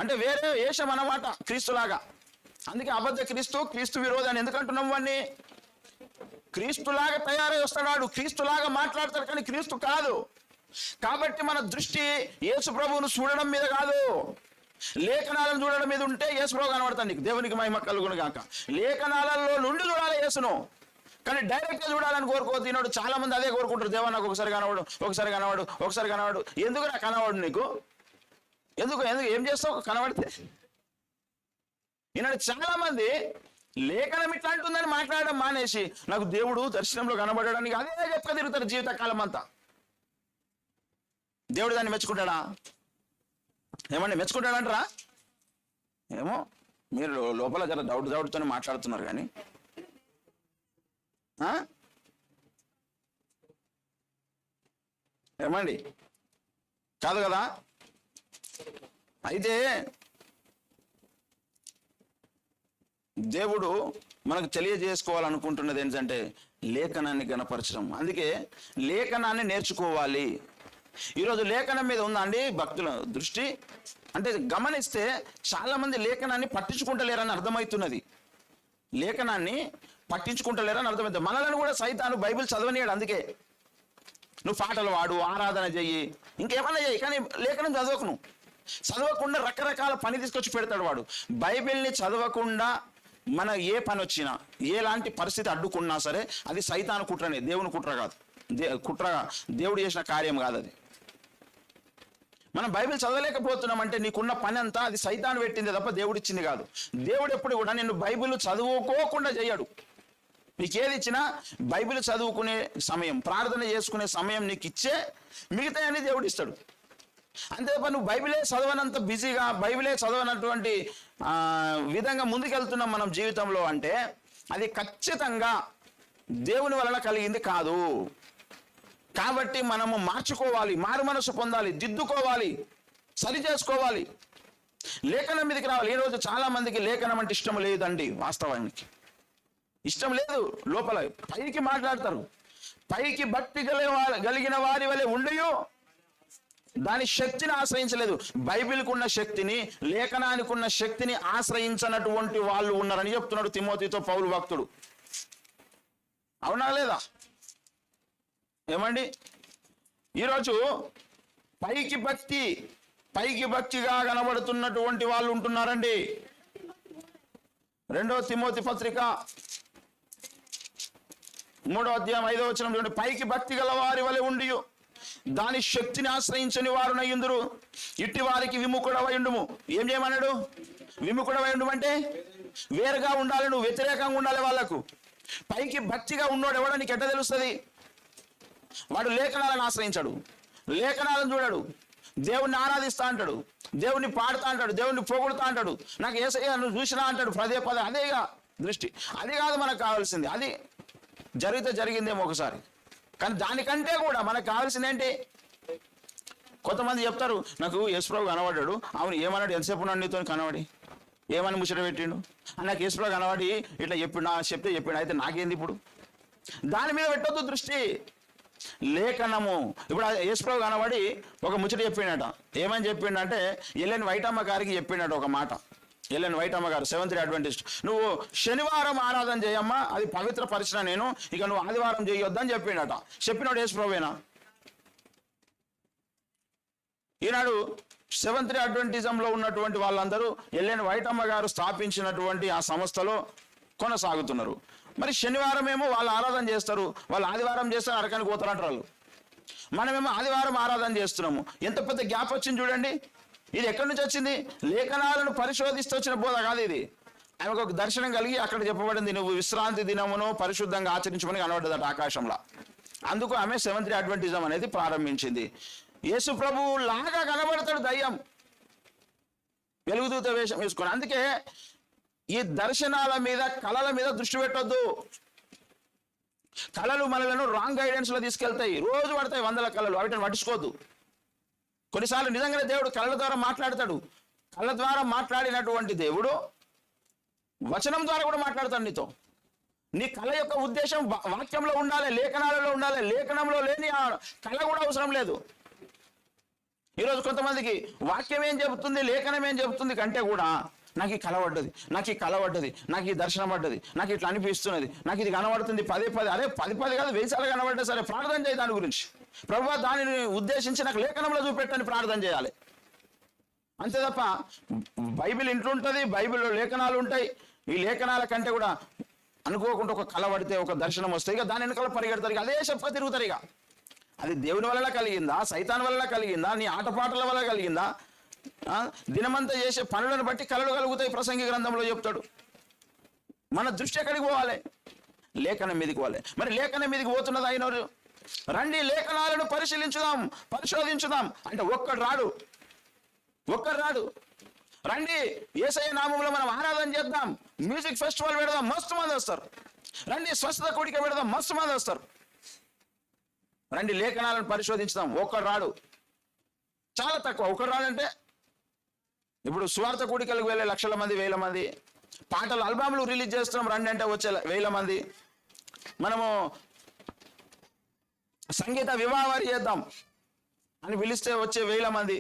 Speaker 2: అంటే వేరే వేషం అన్నమాట క్రీస్తులాగా. అందుకే అబద్ధ క్రీస్తు, క్రీస్తు విరోధి అని ఎందుకు అంటున్నాం వాడిని? క్రీస్తులాగా తయారై వస్తాడు వాడు, క్రీస్తులాగా మాట్లాడతాడు, కానీ క్రీస్తు కాదు. కాబట్టి మన దృష్టి యేసు ప్రభువును చూడడం మీద కాదు, లేఖనాలను చూడడం మీద ఉంటే యేసు ప్రభు కనబడతాడు నీకు. దేవునికి మహిమ కలుగును గాక. లేఖనాలలో నుండి చూడాలి యేసును, కానీ డైరెక్ట్గా చూడాలని కోరుకోతున్నాడు. చాలా మంది అదే కోరుకుంటారు. దేవా నాకు ఒకసారి కనవాడు, ఒకసారి కనవాడు, ఒకసారి కనవాడు. ఎందుకు నా కనవాడు నీకు? ఎందుకు ఎందుకు ఏం చేస్తావు కనబడితే? ఈనాడు చాలా మంది లేఖనం ఇట్లా అంటుందని మాట్లాడడం మానేసి నాకు దేవుడు దర్శనంలో కనబడడానికి అదే చెప్పుక తిరుగుతారు జీవితకాలం అంతా. దేవుడు దాన్ని మెచ్చుకుంటాడా? ఏమండి మెచ్చుకుంటాడంటారా? ఏమో మీరు లోపల జర డౌట్తోనే మాట్లాడుతున్నారు కానీ ఏమండి కాదు కదా. అయితే దేవుడు మనకు తెలియజేసుకోవాలనుకుంటున్నది ఏంటంటే లేఖనాన్ని గణపరచడం. అందుకే లేఖనాన్ని నేర్చుకోవాలి. ఈరోజు లేఖనం మీద ఉందా అండి భక్తుల దృష్టి? అంటే గమనిస్తే చాలా మంది లేఖనాన్ని పట్టించుకుంటలేరని అర్థమవుతున్నది. లేఖనాన్ని పట్టించుకుంటలేరని అర్థమవుతుంది. మనలను కూడా సైతాను బైబిల్ చదవనీయాడు. అందుకే నువ్వు పాటలు వాడు, ఆరాధన చెయ్యి, ఇంకేమన్నా చెయ్యి, కానీ లేఖనం చదవకు. నువ్వు చదవకుండా రకరకాల పని తీసుకొచ్చి పెడతాడు వాడు. బైబిల్ని చదవకుండా మన ఏ పని వచ్చినా, ఎలాంటి పరిస్థితి అడ్డుకున్నా సరే అది సైతాను కుట్రనే, దేవుని కుట్ర కాదు. దేవుడు చేసిన కార్యం కాదు అది. మనం బైబిల్ చదవలేకపోతున్నాం అంటే నీకున్న పని అంతా అది సైతాను పెట్టింది తప్ప దేవుడు ఇచ్చింది కాదు. దేవుడు ఎప్పుడు కూడా నిన్ను బైబిల్ చదువుకోకుండా చేయడు. నీకు ఏది ఇచ్చినా బైబిల్ చదువుకునే సమయం, ప్రార్థన చేసుకునే సమయం నీకు ఇచ్చే మిగతా అని దేవుడు ఇస్తాడు. అంతేప నువ్వు బైబిలే చదవనంత బిజీగా, బైబిలే చదవనటువంటి విధంగా ముందుకెళ్తున్నాం మనం జీవితంలో అంటే అది ఖచ్చితంగా దేవుని వలన కలిగింది కాదు. కాబట్టి మనము మార్చుకోవాలి, మారు మనసు పొందాలి, దిద్దుకోవాలి, సరి చేసుకోవాలి, లేఖనం మీదకి రావాలి. ఈరోజు చాలా మందికి లేఖనం అంటే ఇష్టం లేదండి. వాస్తవానికి ఇష్టం లేదు. లోపల పైకి మాట్లాడతారు, పైకి భక్తి కలిగిన వారి వలె ఉండియో దాని శక్తిని ఆశ్రయించలేదు. బైబిల్కు ఉన్న శక్తిని, లేఖనానికి ఉన్న శక్తిని ఆశ్రయించినటువంటి వాళ్ళు ఉన్నారని చెప్తున్నాడు తిమోతితో పౌలు భక్తుడు. అవునా లేదా? ఏమండి ఈరోజు పైకి భక్తిగా కనబడుతున్నటువంటి వాళ్ళు ఉంటున్నారండి. 2 తిమోతి పత్రిక 3వ అధ్యాయం 5వ వచనం చూడండి. పైకి భక్తి గల వారి వలె ఉండి దాని శక్తిని ఆశ్రయించని వారు నయ్యుందురు. ఇట్టి వారికి విముఖుడవై ఉండుము. ఏం చేయమన్నాడు? విముఖుడవై ఉండుము అంటే వేరుగా ఉండాలి, నువ్వు వ్యతిరేకంగా ఉండాలి వాళ్ళకు. పైకి భక్తిగా ఉన్నోడు ఎవడో నీకు ఎట్ట తెలుస్తుంది? వాడు లేఖనాలను ఆశ్రయించాడు, లేఖనాలను చూడాడు, దేవుణ్ణి ఆరాధిస్తా అంటాడు, దేవుణ్ణి పాడుతా అంటాడు, దేవుణ్ణి పొగుడుతా అంటాడు, నాకు యేసయ్య నువ్వు చూసినా అంటాడు పదే పదే. అదేగా దృష్టి. అది కాదు మనకు కావాల్సింది. అది జరిగితే జరిగిందేమో ఒకసారి, కానీ దానికంటే కూడా మనకు కావాల్సింది ఏంటి? కొంతమంది చెప్తారు, నాకు యేసుప్రభు కనబడ్డాడు. అవును, ఏమన్నాడు? ఎంతసేపు ఉన్నాడు నీతో కనబడి? ఏమని ముచ్చట పెట్టిండు? నాకు యేసుప్రభు కనబడి ఇట్లా చెప్పిండు, చెప్తే చెప్పిండు, అయితే నాకేంది ఇప్పుడు? దాని మీద పెట్టొద్దు దృష్టి. లేఖనము. ఇప్పుడు యేసుప్రభు కనబడి ఒక ముచ్చట చెప్పిండట. ఏమని చెప్పిండంటే ఎల్ఎన్ వైటమ్మ గారికి చెప్పిండట ఒక మాట. ఎల్ఎన్ వైటమ్మ గారు, సెవెంత్ డే అడ్వెంటిస్ట్, నువ్వు శనివారం ఆరాధన చేయమ్మా, అది పవిత్ర పరిచిన నేను, ఇక నువ్వు ఆదివారం చేయొద్దని చెప్పిండట. చెప్పినాడు యేసుప్రభువేనా? ఈనాడు సెవెంత్ డే అడ్వెంటిజంలో ఉన్నటువంటి వాళ్ళందరూ ఎల్ఎన్ వైటమ్మ గారు స్థాపించినటువంటి ఆ సంస్థలో కొనసాగుతున్నారు. మరి శనివారం ఏమో వాళ్ళు ఆరాధన చేస్తారు, వాళ్ళు ఆదివారం చేస్తారు, అరకానికి పోతారు అంటారు వాళ్ళు. మనమేమో ఆదివారం ఆరాధన చేస్తున్నాము. ఎంత పెద్ద గ్యాప్ వచ్చింది చూడండి. ఇది ఎక్కడి నుంచి వచ్చింది? లేఖనాలను పరిశోధిస్తూ వచ్చిన బోధ కాదు ఇది. ఆమెకు ఒక దర్శనం కలిగి అక్కడ చెప్పబడింది, నువ్వు విశ్రాంతి దినమును పరిశుద్ధంగా ఆచరించమని కనబడ్డదట ఆకాశంలో. అందుకు ఆమె సెవెంత్ డే అడ్వెంటిజం అనేది ప్రారంభించింది. యేసు ప్రభువు లాగా కనబడతాడు దయ్యం, వెలుగుదూత వేషం వేసుకొని. అందుకే ఈ దర్శనాల మీద, కళల మీద దృష్టి పెట్టొద్దు. కళలు మనలను రాంగ్ గైడెన్స్ లో తీసుకెళ్తాయి. రోజు పడతాయి వందల కళలు, వాటిని పట్టించుకోవద్దు. కొన్నిసార్లు నిజంగానే దేవుడు కళల ద్వారా మాట్లాడతాడు. కళ్ళ ద్వారా మాట్లాడినటువంటి దేవుడు వచనం ద్వారా కూడా మాట్లాడతాడు నీతో. నీ కళ యొక్క ఉద్దేశం వాక్యంలో ఉండాలి, లేఖనాలలో ఉండాలి. లేఖనంలో లేని ఆ కళ కూడా అవసరం లేదు. ఈరోజు కొంతమందికి వాక్యం ఏం చెబుతుంది, లేఖనం ఏం చెబుతుంది కంటే కూడా నాకు ఈ కళ పడ్డది, నాకు ఈ కళ పడ్డది, నాకు ఈ దర్శనం పడ్డది, నాకు ఇట్లా అనిపిస్తున్నది, నాకు ఇది కనబడుతుంది పదే పదే. అరే పది కాదు, 1000 సార్లు కనబడ్డా సరే ప్రార్థన చేయి దాని గురించి. ప్రభువా దానిని ఉద్దేశించి నాకు లేఖనంలో చూపెట్టని ప్రార్థన చేయాలి. అంతే తప్ప బైబిల్ ఇంట్లో ఉంటుంది, బైబిల్లో లేఖనాలు ఉంటాయి. ఈ లేఖనాల కంటే కూడా అనుకోకుండా ఒక కళ పడితే, ఒక దర్శనం వస్తే ఇక దాని వెనకాల పరిగెడతారు, ఇక అదే చెప్ప తిరుగుతారు. ఇక అది దేవుని వల్ల కలిగిందా, సైతాన్ వల్ల కలిగిందా, నీ ఆటపాటల వల్ల కలిగిందా? దినమంతా చేసే పనులను బట్టి కళలు కలుగుతాయి. ప్రసంగి గ్రంథంలో చెప్తాడు. మన దృష్టి ఎక్కడికి పోవాలి? లేఖనం మీదకి పోవాలి. మరి లేఖనం మీదకి పోతున్నది అయినోరు, రండి లేఖనాలను పరిశోధించుదాం అంటే ఒక్కడు రాడు. రండి యేసయ్య నామములో మనం ఆరాధన చేద్దాం, మ్యూజిక్ ఫెస్టివల్ పెడదాం, మస్తు మంది వస్తారు. రండి స్వస్థత కూడిక పెడదాం, మస్తు మంది వస్తారు. రండి లేఖనాలను పరిశోధించుదాం, ఒక్కడు రాడు. చాలా తక్కువ. ఒకడు రాడంటే ఇప్పుడు స్వార్థ కూడికలకు వెళ్ళే లక్షల మంది, 1000 మంది. పాటలు ఆల్బమ్లు రిలీజ్ చేస్తున్నాం, రండి అంటే వచ్చే 1000 మంది. మనము సంగీత వివాహాలు చేద్దాం అని పిలిస్తే వచ్చే 1000 మంది.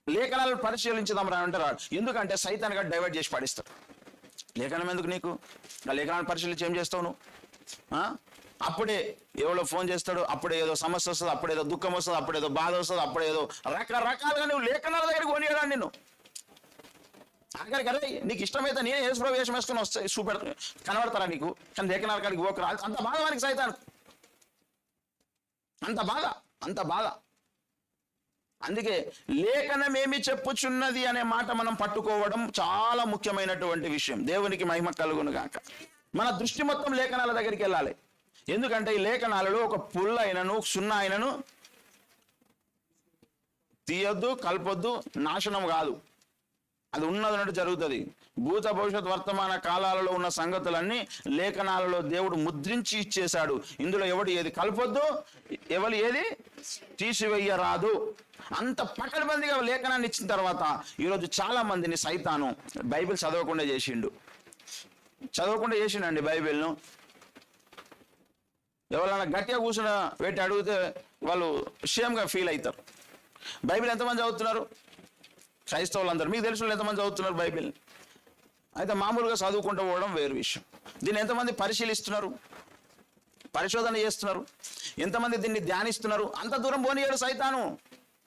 Speaker 2: లేఖనాలను పరిశీలించుదాం రా అంటే రాడు. ఎందుకంటే సైతాన్ గారు డైవర్ట్ చేసి పడిస్తాడు. లేఖనం ఎందుకు నీకు? ఆ లేఖనాలను పరిశీలించి ఏం చేస్తావు నువ్వు? అప్పుడే ఎవరో ఫోన్ చేస్తాడు, అప్పుడే ఏదో సమస్య వస్తుంది, అప్పుడేదో దుఃఖం వస్తుంది, అప్పుడేదో బాధ వస్తుంది, అప్పుడేదో రకరకాలుగా నువ్వు లేఖనాల దగ్గరికి కొనియడాన్ని నిన్ను. ఆఖరికి అరే నీకు ఇష్టమైతే నేనే యేసుప్రభు వేషం వేసుకొని వస్తాయి చూపెడ కనబడతారా నీకు? కానీ లేఖనాల కాడికి పోకరా. అంత బాధ వానికి సైతాను, అంత బాధ. అందుకే లేఖనం ఏమి చెప్పుచున్నది అనే మాట మనం పట్టుకోవడం చాలా ముఖ్యమైనటువంటి విషయం. దేవునికి మహిమ కలుగును గాక. మన దృష్టి మొత్తం లేఖనాల దగ్గరికి వెళ్ళాలి. ఎందుకంటే ఈ లేఖనాలలో ఒక పుల్ల అయినను సున్నా అయినను తీయొద్దు, కలపొద్దు, నాశనం కాదు. అది ఉన్నదన్నట్టు జరుగుతుంది. భూత భవిష్యత్ వర్తమాన కాలాలలో ఉన్న సంగతులన్నీ లేఖనాలలో దేవుడు ముద్రించి ఇచ్చేశాడు. ఇందులో ఎవడు ఏది కలపొద్దు, ఎవరు ఏది తీసివేయరాదు. అంత పకడ్బందీగా లేఖనాన్ని ఇచ్చిన తర్వాత ఈరోజు చాలా మందిని సైతాను బైబిల్ చదవకుండా చేసిండండి. బైబిల్ను ఎవరైనా గట్టిగా కూర్చున్న పెట్టి అడిగితే వాళ్ళు షేమ్గా ఫీల్ అవుతారు. బైబిల్ ఎంతమంది చదువుతున్నారు? క్రైస్తవులు అందరూ. మీకు తెలిసిన ఎంతమంది చదువుతున్నారు బైబిల్? అయితే మామూలుగా చదువుకుంటూ పోవడం వేరు విషయం. దీన్ని ఎంతమంది పరిశీలిస్తున్నారు, పరిశోధన చేస్తున్నారు, ఎంతమంది దీన్ని ధ్యానిస్తున్నారు? అంత దూరం పోనీయాడు సైతాను.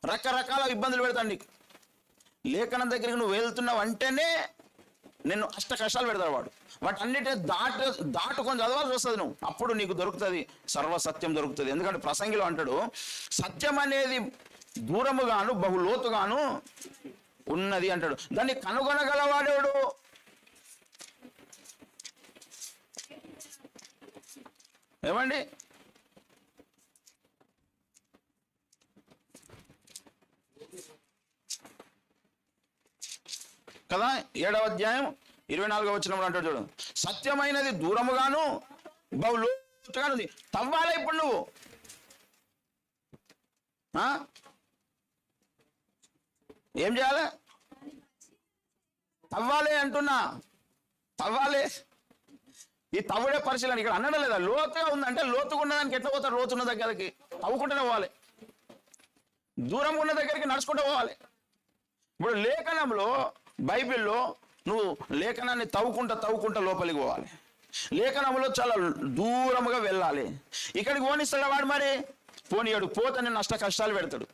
Speaker 2: రకరకాల ఇబ్బందులు పెడతాడు నీకు. లేఖనం దగ్గరికి నువ్వు వెళ్తున్నావు అంటేనే నిన్ను అష్ట కష్టాలు పెడతాడు వాడు. వాటన్నిటిని దాటుకొని చదవాల్సి వస్తుంది నువ్వు. అప్పుడు నీకు దొరుకుతుంది, సర్వసత్యం దొరుకుతుంది. ఎందుకంటే ప్రసంగిలో అంటాడు, సత్యం అనేది దూరముగాను బహు లోతుగాను ఉన్నది అంటాడు. దాన్ని కనుగొనగలవాడేవాడు? ఏమండి? కదా, 7వ అధ్యాయం 24వ వచనంలో అంటాడు చూడు, సత్యమైనది దూరముగాను బహు లోతుగాను ఉంది. తవ్వాలి ఇప్పుడు నువ్వు. ఏం చేయాలి? తవ్వాలి అంటున్నా, తవ్వాలి. ఈ తవ్వుడే పరిశీలన ఇక్కడ అనడం లేదా? లోతుగా ఉందంటే లోతుగా ఉన్నదానికి ఎట్లా పోతారు? లోతున్న దగ్గరికి తవ్వుకుంటూనే పోవాలి, దూరంగా ఉన్న దగ్గరికి నడుచుకుంటూ పోవాలి. ఇప్పుడు లేఖనంలో, బైబిల్లో నువ్వు లేఖనాన్ని తవ్వుకుంటా లోపలికి పోవాలి. లేఖనంలో చాలా దూరముగా వెళ్ళాలి. ఇక్కడికి పోనిస్తాడు వాడు, మరి పోనీయాడు. పోతే నేను నష్ట కష్టాలు పెడతాడు,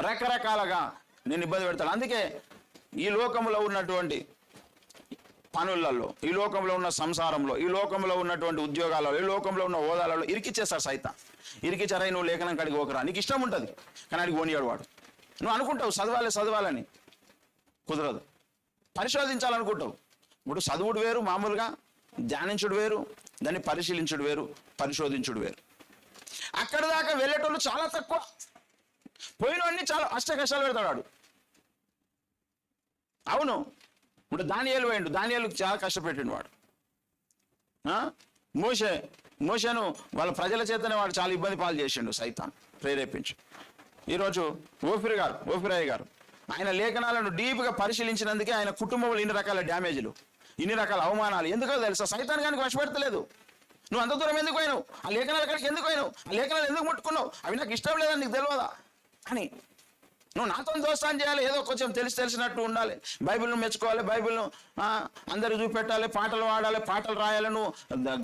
Speaker 2: రకరకాలుగా నేను ఇబ్బంది పెడతాడు. అందుకే ఈ లోకంలో ఉన్నటువంటి పనులలో, ఈ లోకంలో ఉన్న సంసారంలో, ఈ లోకంలో ఉన్నటువంటి ఉద్యోగాలలో, ఈ లోకంలో ఉన్న హోదాలలో ఇరికిచ్చేస్తాడు సైతాన్. ఇరికిచ్చారా, నువ్వు లేఖనం కాడికి పోకరా, నీకు ఇష్టం ఉంటుంది కానీ అడిగి పోనీయాడు వాడు. నువ్వు అనుకుంటావు చదవాలని, కుదరదు. పరిశోధించాలనుకుంటావు. ఇప్పుడు చదువుడు వేరు, మామూలుగా ధ్యానించుడు వేరు, దాన్ని పరిశీలించుడు వేరు, పరిశోధించుడు వేరు. అక్కడ దాకా వెళ్ళేటోళ్ళు చాలా తక్కువ, పోయినవన్నీ చాలా అష్ట కష్టాలు పెడతాడు వాడు. అవును, ఇప్పుడు దానియేలు పోయిండు, దానియేలుకు చాలా కష్టపెట్టిండు వాడు. మోషేను వాళ్ళ ప్రజల చేతనే వాడు చాలా ఇబ్బంది పాలు చేసిండు సైతాన్ ప్రేరేపించి. ఈరోజు ఓఫిరయ్య గారు ఆయన లేఖనాలను డీప్గా పరిశీలించినందుకే ఆయన కుటుంబంలో ఇన్ని రకాల డ్యామేజ్లు, ఇన్ని రకాల అవమానాలు. ఎందుకో తెలుసా? సైతాన్ గానికి వశపెడతలేదు. నువ్వు అంత దూరం ఎందుకు పోయినావు? ఆ లేఖనాలు అక్కడికి ఎందుకు పోయినావు? ఆ లేఖనాలు ఎందుకు ముట్టుకున్నావు? అవి నాకు ఇష్టం లేదని నీకు తెలియదా అని నువ్వు నాతో దోస్తాను చేయాలి. ఏదో కొంచెం తెలిసినట్టు ఉండాలి. బైబిల్ను మెచ్చుకోవాలి, బైబిల్ను అందరు చూపెట్టాలి, పాటలు పాడాలి, పాటలు రాయాలి, నువ్వు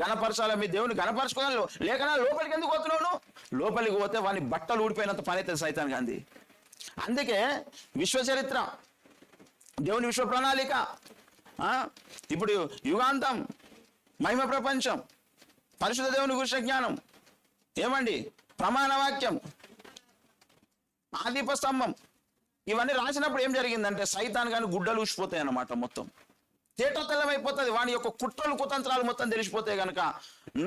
Speaker 2: గణపరచాలి, మీ దేవుని గణపరచుకోవాలి. లేఖనాలు లోపలికి ఎందుకు పోతున్నావు? నువ్వు లోపలికి పోతే వాడిని బట్టలు ఊడిపోయినంత పని అవుతుంది సైతాన్ గాంధీ. అందుకే విశ్వచరిత్ర, దేవుని విశ్వ ప్రణాళిక, ఇప్పుడు యుగాంతం, మహిమ ప్రపంచం, పరిశుద్ధ దేవుని గురించిన జ్ఞానం, ఏమండి, ప్రమాణ వాక్యం, ఆదిప స్తంభం, ఇవన్నీ రాసినప్పుడు ఏం జరిగిందంటే సైతాన్ గాని గుడ్డలు ఊసిపోతాయి అన్నమాట. మొత్తం తేటతెల్లమైపోతుంది. వాని యొక్క కుట్రలు కుతంత్రాలు మొత్తం తెలిసిపోతాయి కనుక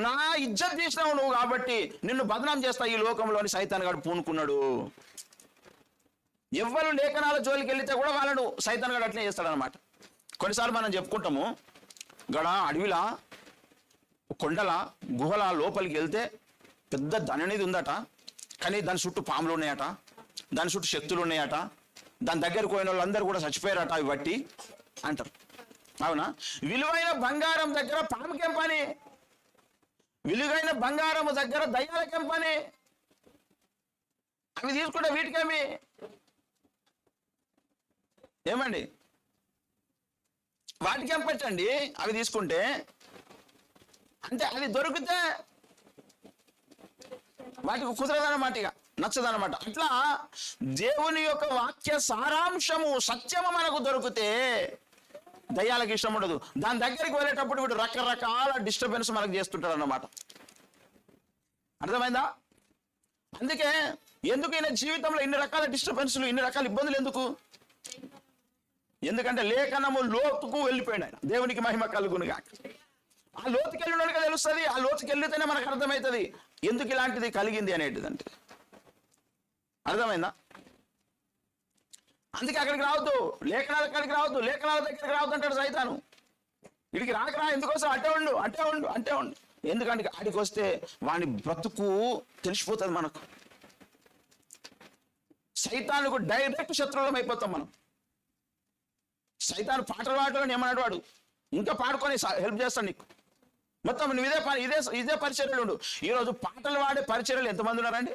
Speaker 2: నా ఇజ్జత్ తీసినావు నువ్వు కాబట్టి నిన్ను బదనాం చేస్తా ఈ లోకంలోని సైతాన్ గాడు పూనుకున్నాడు. ఎవ్వరు లేఖనాల జోలికి వెళ్తే కూడా వాళ్ళను సైతాన్ గాడు అట్లే చేస్తాడనమాట. కొన్నిసార్లు మనం చెప్పుకుంటాము, గడ అడవిలా, కొండల, గుహల లోపలికి వెళ్తే పెద్ద ధననిధి ఉందట, కానీ దాని చుట్టూ పాములు ఉన్నాయట, దాని చుట్టూ శక్తులు ఉన్నాయట, దాని దగ్గరకు పోయిన వాళ్ళందరూ కూడా చచ్చిపోయారట అవి బట్టి అంటారు. అవునా? విలువైన బంగారం దగ్గర పాముకేం పని? విలువైన బంగారం దగ్గర దయ్యాలకేం పని? అవి తీసుకుంటే వీటికేమి? ఏమండి, వాటికేం పెట్టండి అవి తీసుకుంటే? అంటే అది దొరికితే వాటికి కుదరదన్నమాట, ఇక నచ్చదన్నమాట. అట్లా దేవుని యొక్క వాక్య సారాంశము, సత్యము మనకు దొరికితే దయ్యాలకు ఇష్టం ఉండదు. దాని దగ్గరికి వెళ్ళేటప్పుడు వీడు రకరకాల డిస్టర్బెన్స్ మనకు చేస్తుంటాడు అన్నమాట. అర్థమైందా? అందుకే ఎందుకు ఈయన జీవితంలో ఇన్ని రకాల డిస్టర్బెన్స్లు, ఇన్ని రకాల ఇబ్బందులు ఎందుకు? ఎందుకంటే లేఖనము లోతుకు వెళ్ళిపోయాడు ఆయన. దేవునికి మహిమ కలుగునుగా. ఆ లోతుకి వెళ్ళినోడిగా తెలుస్తుంది. ఆ లోతుకి వెళ్ళితేనే మనకు అర్థమవుతుంది ఎందుకు ఇలాంటిది కలిగింది అనేటిదంటే. అర్థమైందా? అందుకే అక్కడికి రావద్దు, లేఖనాల కాడికి రావద్దు, లేఖనాల దగ్గరికి రావద్దు అంటాడు సైతాను. వీడికి రాకరా, ఎందుకోసం అంటే ఉండు. ఎందుకంటే ఆడికి వస్తే వాని బ్రతుకు తెలిసిపోతుంది మనకు. సైతానుకు డైరెక్ట్ శత్రువులం అయిపోతాం మనం. సైతాను పాటలు పాడటం ఏమన్నాడు వాడు, ఇంకా పాడుకొని హెల్ప్ చేస్తాడు నీకు. మొత్తం నువ్వు ఇదే పరిచర్యలు ఉండు. ఈరోజు పాటలు పాడే పరిచర్యలు ఎంతమంది ఉన్నారండి?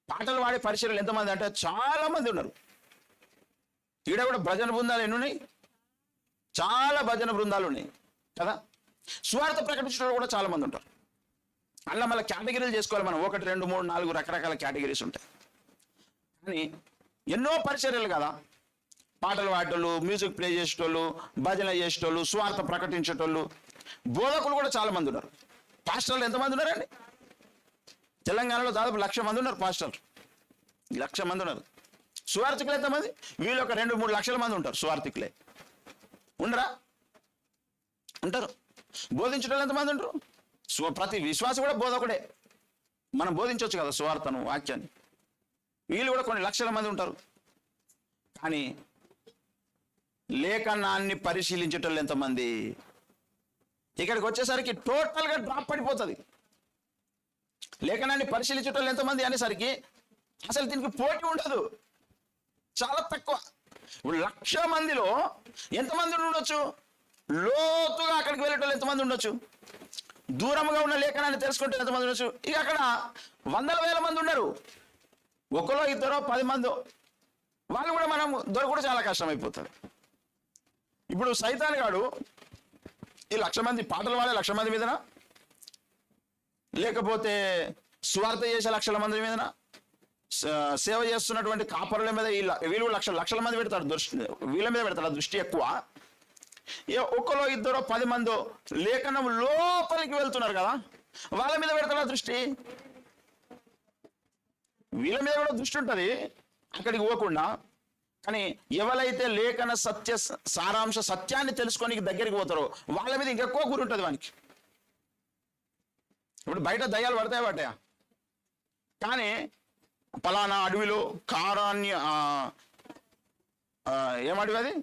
Speaker 2: పాటలు పాడే పరిచర్యలు ఎంతమంది అంటే చాలా మంది ఉన్నారు. ఈడ కూడా భజన బృందాలు ఎన్ని ఉన్నాయి? చాలా భజన బృందాలు ఉన్నాయి కదా. సువార్త ప్రకటించడం కూడా చాలా మంది ఉంటారు. అలా మళ్ళీ కేటగిరీలు చేసుకోవాలి మనం. 1, 2, 3, 4 రకరకాల కేటగిరీస్ ఉంటాయి. కానీ ఎన్నో పరిచర్యలు కదా. పాటలు పాడేటోళ్ళు, మ్యూజిక్ ప్లే చేసేటోళ్ళు, భజన చేసేటోళ్ళు, స్వార్థ ప్రకటించేటోళ్ళు, బోధకులు కూడా చాలా మంది ఉన్నారు. పాస్టర్లు ఎంతమంది ఉన్నారండి? తెలంగాణలో దాదాపు 1,00,000 మంది ఉన్నారు పాస్టర్లు. 1,00,000 మంది ఉన్నారు. సువార్థికులు ఎంతమంది? వీళ్ళు ఒక 2-3 లక్షల మంది ఉంటారు. సువార్థికులే ఉండరా? ఉంటారు. బోధించడం ఎంతమంది ఉంటారు? ప్రతి విశ్వాసం కూడా బోధకుడే. మనం బోధించవచ్చు కదా సువార్తను, వాక్యాన్ని. వీళ్ళు కూడా కొన్ని లక్షల మంది ఉంటారు. కానీ లేఖనాన్ని పరిశీలించేటోళ్ళు ఎంతమంది? ఇక్కడికి వచ్చేసరికి టోటల్గా డ్రాప్ పడిపోతుంది. లేఖనాన్ని పరిశీలించేటోళ్ళు ఎంతమంది అనేసరికి అసలు దీనికి పోటీ ఉండదు, చాలా తక్కువ. ఇప్పుడు 1,00,000 మందిలో ఎంతమంది ఉండొచ్చు? లోతుగా అక్కడికి వెళ్ళేటోళ్ళు ఎంతమంది ఉండొచ్చు? దూరంగా ఉన్న లేఖనాన్ని తెలుసుకుంటే ఎంతమంది ఉండొచ్చు? ఇక అక్కడ 100,000 మంది ఉన్నారు. ఒకరో ఇద్దరో 10 మందో, వాళ్ళు కూడా మనం దొరకడం చాలా కష్టం అయిపోతుంది. ఇప్పుడు సైతాన్ గాడు ఈ 1,00,000 మంది పాటలు పాడే 1,00,000 మంది మీదనా, లేకపోతే స్వార్థ చేసే 1,00,000 మంది మీదనా, సేవ చేస్తున్నటువంటి కాపరుల మీద వీళ్ళు లక్షల మంది పెడతాడు దృష్టి, వీళ్ళ మీద పెడతాడు దృష్టి ఎక్కువ. ఒకరో ఇద్దరో 10 మందో లేఖనం లోపలికి వెళ్తున్నారు కదా, వాళ్ళ మీద పెడతాడా దృష్టి. వీళ్ళ మీద కూడా దృష్టి ఉంటుంది అక్కడికి పోకుండా. కానీ ఎవరైతే లేఖన సారాంశ సత్యాన్ని తెలుసుకొని దగ్గరికి పోతారో వాళ్ళ మీద ఇంకెక్కువ గురి ఉంటుంది వానికి. ఇప్పుడు బయట దయ్యాలు పడతాయా? కానీ పలానా అడవిలో ఏమడవి అది?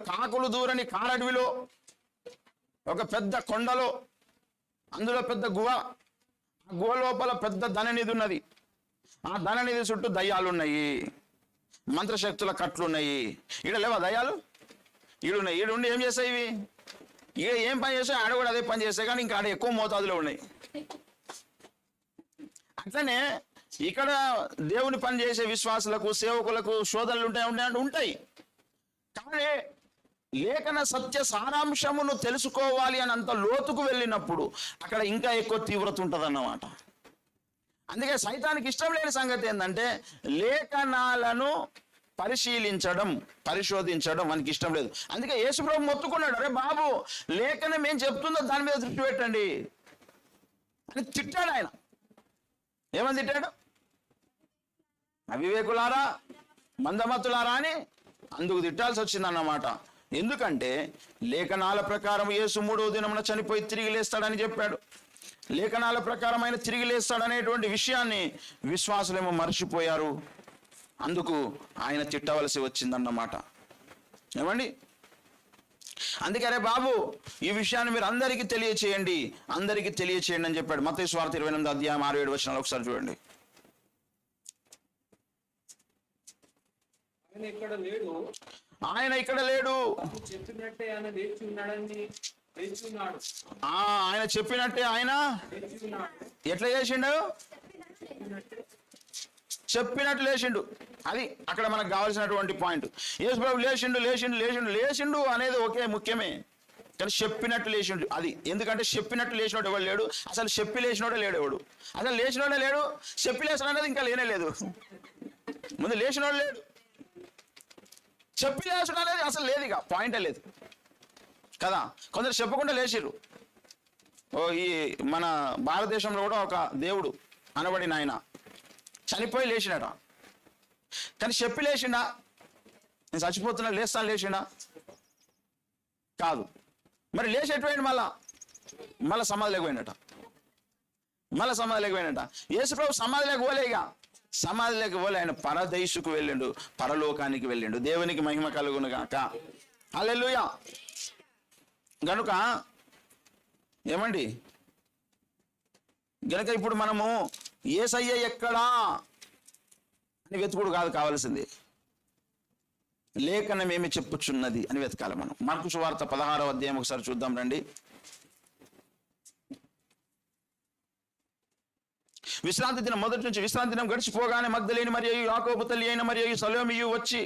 Speaker 2: కాకులు దూరని కారడవిలో ఒక పెద్ద కొండలో, అందులో పెద్ద గుహ, ఆ గుహ లోపల పెద్ద ధననిధి ఉన్నది. ఆ ధననిధి చుట్టూ దయ్యాలు ఉన్నాయి, మంత్రశక్తుల కట్లున్నాయి. ఈడ లేవా దయ్యాలు? ఈడున్నాయి. ఈడుండి ఏం చేస్తాయి ఇవి? ఈడ ఏం పని చేస్తాయి? ఆడ కూడా అదే పని చేస్తాయి, కానీ ఇంకా ఆడ ఎక్కువ మోతాదులో ఉన్నాయి. అట్లనే ఇక్కడ దేవుని పని చేసే విశ్వాసులకు, సేవకులకు శోధనలు ఉంటాయి. కానీ లేఖన సత్య సారాంశమును తెలుసుకోవాలి అని అంత లోతుకు వెళ్ళినప్పుడు అక్కడ ఇంకా ఎక్కువ తీవ్రత ఉంటుంది అన్నమాట. అందుకే సైతానికి ఇష్టం లేని సంగతి ఏంటంటే లేఖనాలను పరిశోధించడం మనకి ఇష్టం లేదు. అందుకే యేసుప్రభు మొత్తుకున్నాడు, అరే బాబు లేఖనం ఏం చెప్తుందో దాని మీద దృష్టి పెట్టండి అని తిట్టాడు ఆయన. ఏమని తిట్టాడు? అవివేకులారా, మందమతులారా అని అందుకు తిట్టాల్సి వచ్చిందన్నమాట. ఎందుకంటే లేఖనాల ప్రకారం యేసు 3వ దినమున చనిపోయి తిరిగి లేస్తాడని చెప్పాడు. లేఖనాల ప్రకారం ఆయన తిరిగి లేస్తాడనేటువంటి విషయాన్ని విశ్వాసులేమో మర్చిపోయారు. అందుకు ఆయన తిట్టవలసి వచ్చిందన్నమాట. ఏమండి? అందుకే అరే బాబు ఈ విషయాన్ని మీరు అందరికీ తెలియచేయండి అని చెప్పాడు. మత్తయి సువార్త 28వ అధ్యాయం 6-7 వచనాలు ఒకసారి చూడండి. ఆయన ఇక్కడ లేడు. ఆయన చెప్పినట్టే ఆయన ఎట్లా చేసిండు? చెప్పినట్టు లేచిండు. అది అక్కడ మనకు కావాల్సినటువంటి పాయింట్. యేసుప్రభు లేచిండు అనేది ఓకే ముఖ్యమే, కానీ చెప్పినట్టు లేచిండు. అది ఎందుకంటే చెప్పినట్టు లేచినోడు ఎవడు లేడు, అసలు చెప్పి లేచినోడే లేడు. ఎవడు అసలు లేచినోడే లేడు, చెప్పి లేచిన అనేది ఇంకా లేనే లేదు. ముందు లేచినోడు లేడు, చెప్పి లేచడం అనేది అసలు లేదు, ఇక పాయింటే లేదు కదా. కొందరు చెప్పకుండా లేచిర్రు. ఈ మన భారతదేశంలో కూడా ఒక దేవుడు అనబడిన ఆయన చనిపోయి లేచినాడ, కానీ చెప్పి లేచిండా? నేను చచ్చిపోతున్నా లేస్తాను లేచిండా? కాదు. మరి లేచేటువంటి మళ్ళా సమాధిలోకి పోయినట. యేసుప్రభు సమాధిలోకి పోలే, ఇక సమాధిలోకి పోలే, ఆయన పరదేశుకు వెళ్ళిండు, పరలోకానికి వెళ్ళిండు. దేవునికి మహిమ కలుగును గాక. హల్లెలూయా. గనుక ఏమండి, గనుక ఇప్పుడు మనము యేసయ్య ఎక్కడా అని వెతుకుడు కాదు కావాల్సింది, లేఖనం ఏమి చెప్పుచున్నది అని వెతకాలి మనం. మార్కు సువార్త 16వ అధ్యాయం ఒకసారి చూద్దాం రండి. విశ్రాంతి దినం మొదటి నుంచి విశ్రాంతి దినం గడిచిపోగానే మగ్దలేని మరియు యాకోబు తల్లి అయిన మరియు సలోమియు వచ్చి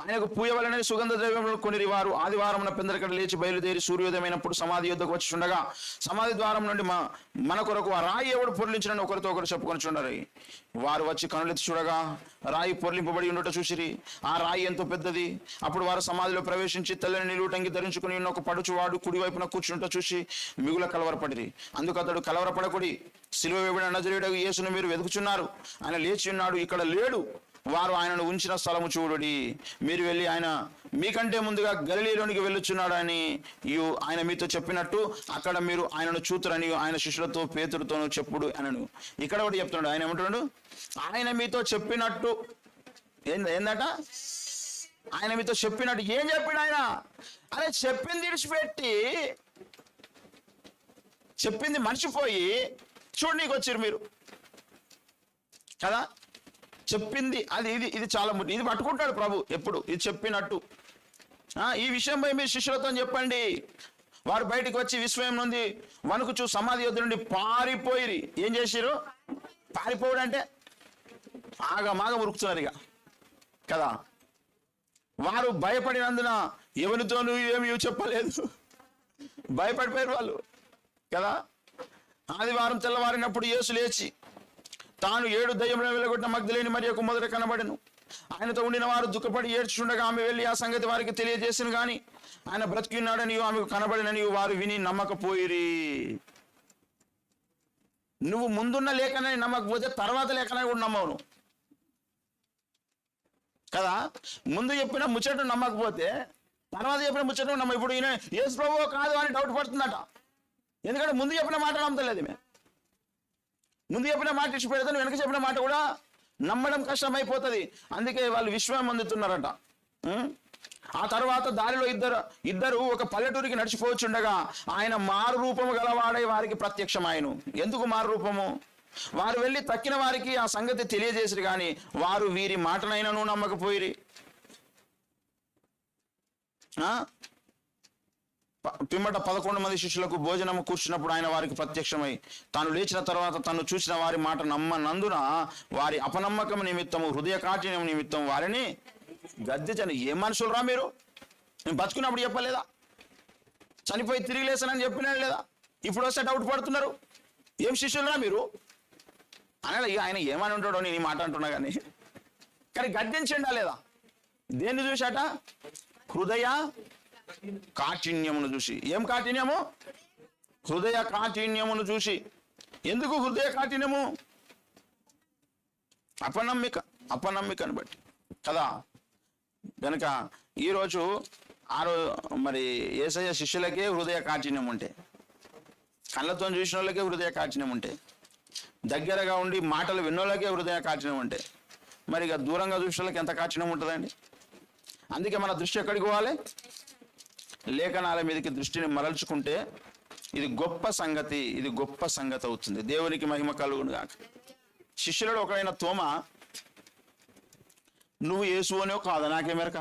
Speaker 2: ఆయనకు పూయవలనని సుగంధ ద్రవ్యములను కొనిరి. వారు ఆదివారమున పెందరకడ లేచి బయలుదేరి సూర్యోదయమైనప్పుడు సమాధి యుద్ధకు వచ్చి ఉండగా సమాధి ద్వారం నుండి మన కొరకు ఆ రాయి ఎవడు పొర్లించినని ఒకరితో ఒకరు చెప్పుకొని చుండరు. వారు వచ్చి కనులెత్తి చూడగా రాయి పొర్లింపబడి ఉండుట చూసిరి. ఆ రాయి ఎంతో పెద్దది. అప్పుడు వారు సమాధిలో ప్రవేశించి తెల్లని నిలువుటంగి ధరించుకుని ఉన్న ఒక పడుచువాడు కుడివైపున కూర్చుంట చూసి మిగుల కలవరపడిరి. అందుకు అతడు, కలవరపడకుడి, సిలువ వేయబడిన నజరేయుడగు యేసును మీరు వెతుకుచున్నారు. ఆయన లేచి ఉన్నాడు, ఇక్కడ లేడు. వారు ఆయనను ఉంచిన స్థలము చూడుడి. మీరు వెళ్ళి ఆయన మీకంటే ముందుగా గలిలీలోనికి వెళ్ళుచున్నాడు అని ఆయన మీతో చెప్పినట్టు అక్కడ మీరు ఆయనను చూతురని ఆయన శిష్యులతో పేతురుతోనూ చెప్పుడు అనను. ఇక్కడ ఒకటి చెప్తున్నాడు. ఆయన ఏమంటున్నాడు? ఆయన మీతో చెప్పినట్టు. ఏందట? ఆయన మీతో చెప్పినట్టు. ఏం చెప్పాడు ఆయన? అరే, చెప్పింది విడిచిపెట్టి, చెప్పింది మర్చిపోయి చూడనీకి వచ్చారు మీరు కదా. చెప్పింది అది ఇది చాలా ఇది పట్టుకుంటాడు ప్రభు ఎప్పుడు. ఇది చెప్పినట్టు. ఈ విషయంపై మీరు శిష్యులతో చెప్పండి. వారు బయటికి వచ్చి విశ్వయం నుండి వణుకుచు సమాధి యొద్ద నుండి పారిపోయిరి. ఏం చేసిరు? పారిపోవడం అంటే ఆగమాగ ఉరుకుతున్నారు ఇక కదా. వారు భయపడినందున ఎవరితోనూ ఏమీ చెప్పలేదు. భయపడిపోయారు వాళ్ళు కదా. ఆదివారం తెల్లవారినప్పుడు యేసు లేచి తాను 7 దయ్యములను వెళ్ళగొట్టిన మగ్దలేని మరియకు మొదట కనబడెను. ఆయనతో ఉండిన వారు దుఃఖపడి ఏడ్చుండగా ఆమె వెళ్ళి ఆ సంగతి వారికి తెలియజేసిన గాని ఆయన బ్రతికి ఉన్నాడని ఆమెకు కనబడినని వారు విని నమ్మకపోయిరి. నువ్వు ముందున్న లేఖనాన్ని నమ్మకపోతే తర్వాత లేఖనాన్ని కూడా నమ్మవు కదా. ముందు చెప్పిన ముచ్చట నమ్మకపోతే తర్వాత చెప్పిన ముచ్చట నమ్మ. ఇప్పుడు ఈయన యేసు ప్రభువో కాదు అని డౌట్ పడుతుందట. ఎందుకంటే ముందు చెప్పిన మాట నమ్మతలేదు. ముందు చెప్పిన మాట ఇచ్చి పెడతాను, వెనక చెప్పిన మాట కూడా నమ్మడం కష్టమైపోతుంది. అందుకే వాళ్ళు విశ్వాసం అందుతున్నారట. ఆ తర్వాత దారిలో ఇద్దరు ఒక పల్లెటూరికి నడిచిపోవచ్చుండగా ఆయన మారు రూపము గలవాడై వారికి ప్రత్యక్షమాయను. ఎందుకు మారు రూపము? వారు వెళ్ళి తక్కిన వారికి ఆ సంగతి తెలియజేసిరు కానీ వారు వీరి మాటనైనను నమ్మకపోయిరి. పిమ్మట 11 మంది శిష్యులకు భోజనము కూర్చున్నప్పుడు ఆయన వారికి ప్రత్యక్షమై తాను లేచిన తర్వాత తను చూసిన వారి మాట నమ్మనందున వారి అపనమ్మకం నిమిత్తము హృదయ కాఠిన్యం నిమిత్తం వారిని గద్దించను. ఏ మనుషులరా మీరు? నేను బతుకున్నప్పుడు చెప్పలేదా? చనిపోయి తిరిగి లేసానని చెప్పినా లేదా? ఇప్పుడు వస్తే డౌట్ పడుతున్నారు. ఏం శిష్యులరా మీరు అనాలి. ఆయన ఏమని ఉంటాడో నేను ఈ మాట అంటున్నా కానీ గద్దించండా లేదా? దేన్ని చూశాట? హృదయ కాఠిన్యమును చూసి. ఏం కాఠిన్యము? హృదయ కాఠిన్యమును చూసి. ఎందుకు హృదయ కాఠిన్యము? అపనమ్మికను బట్టి కదా. కనుక ఈరోజు మరి యేసయ్య శిష్యులకే హృదయ కాఠిన్యం ఉంటే, కళ్ళతో చూసిన వాళ్ళకే హృదయ కాఠిన్యం ఉంటే, దగ్గరగా ఉండి మాటలు విన్నోళ్ళకే హృదయ కాఠిన్యం ఉంటే, మరి ఇక దూరంగా చూసిన వాళ్ళకి ఎంత కాఠిన్యం ఉంటుందండి? అందుకే మన దృష్టి ఎక్కడికి పోవాలి? లేఖనాల మీదకి దృష్టిని మరల్చుకుంటే ఇది గొప్ప సంగతి అవుతుంది. దేవునికి మహిమ కలుగును గాక. శిష్యులలో ఒకరైన తోమ, నువ్వు యేసు అనేవు కాదా నాకేమెరక?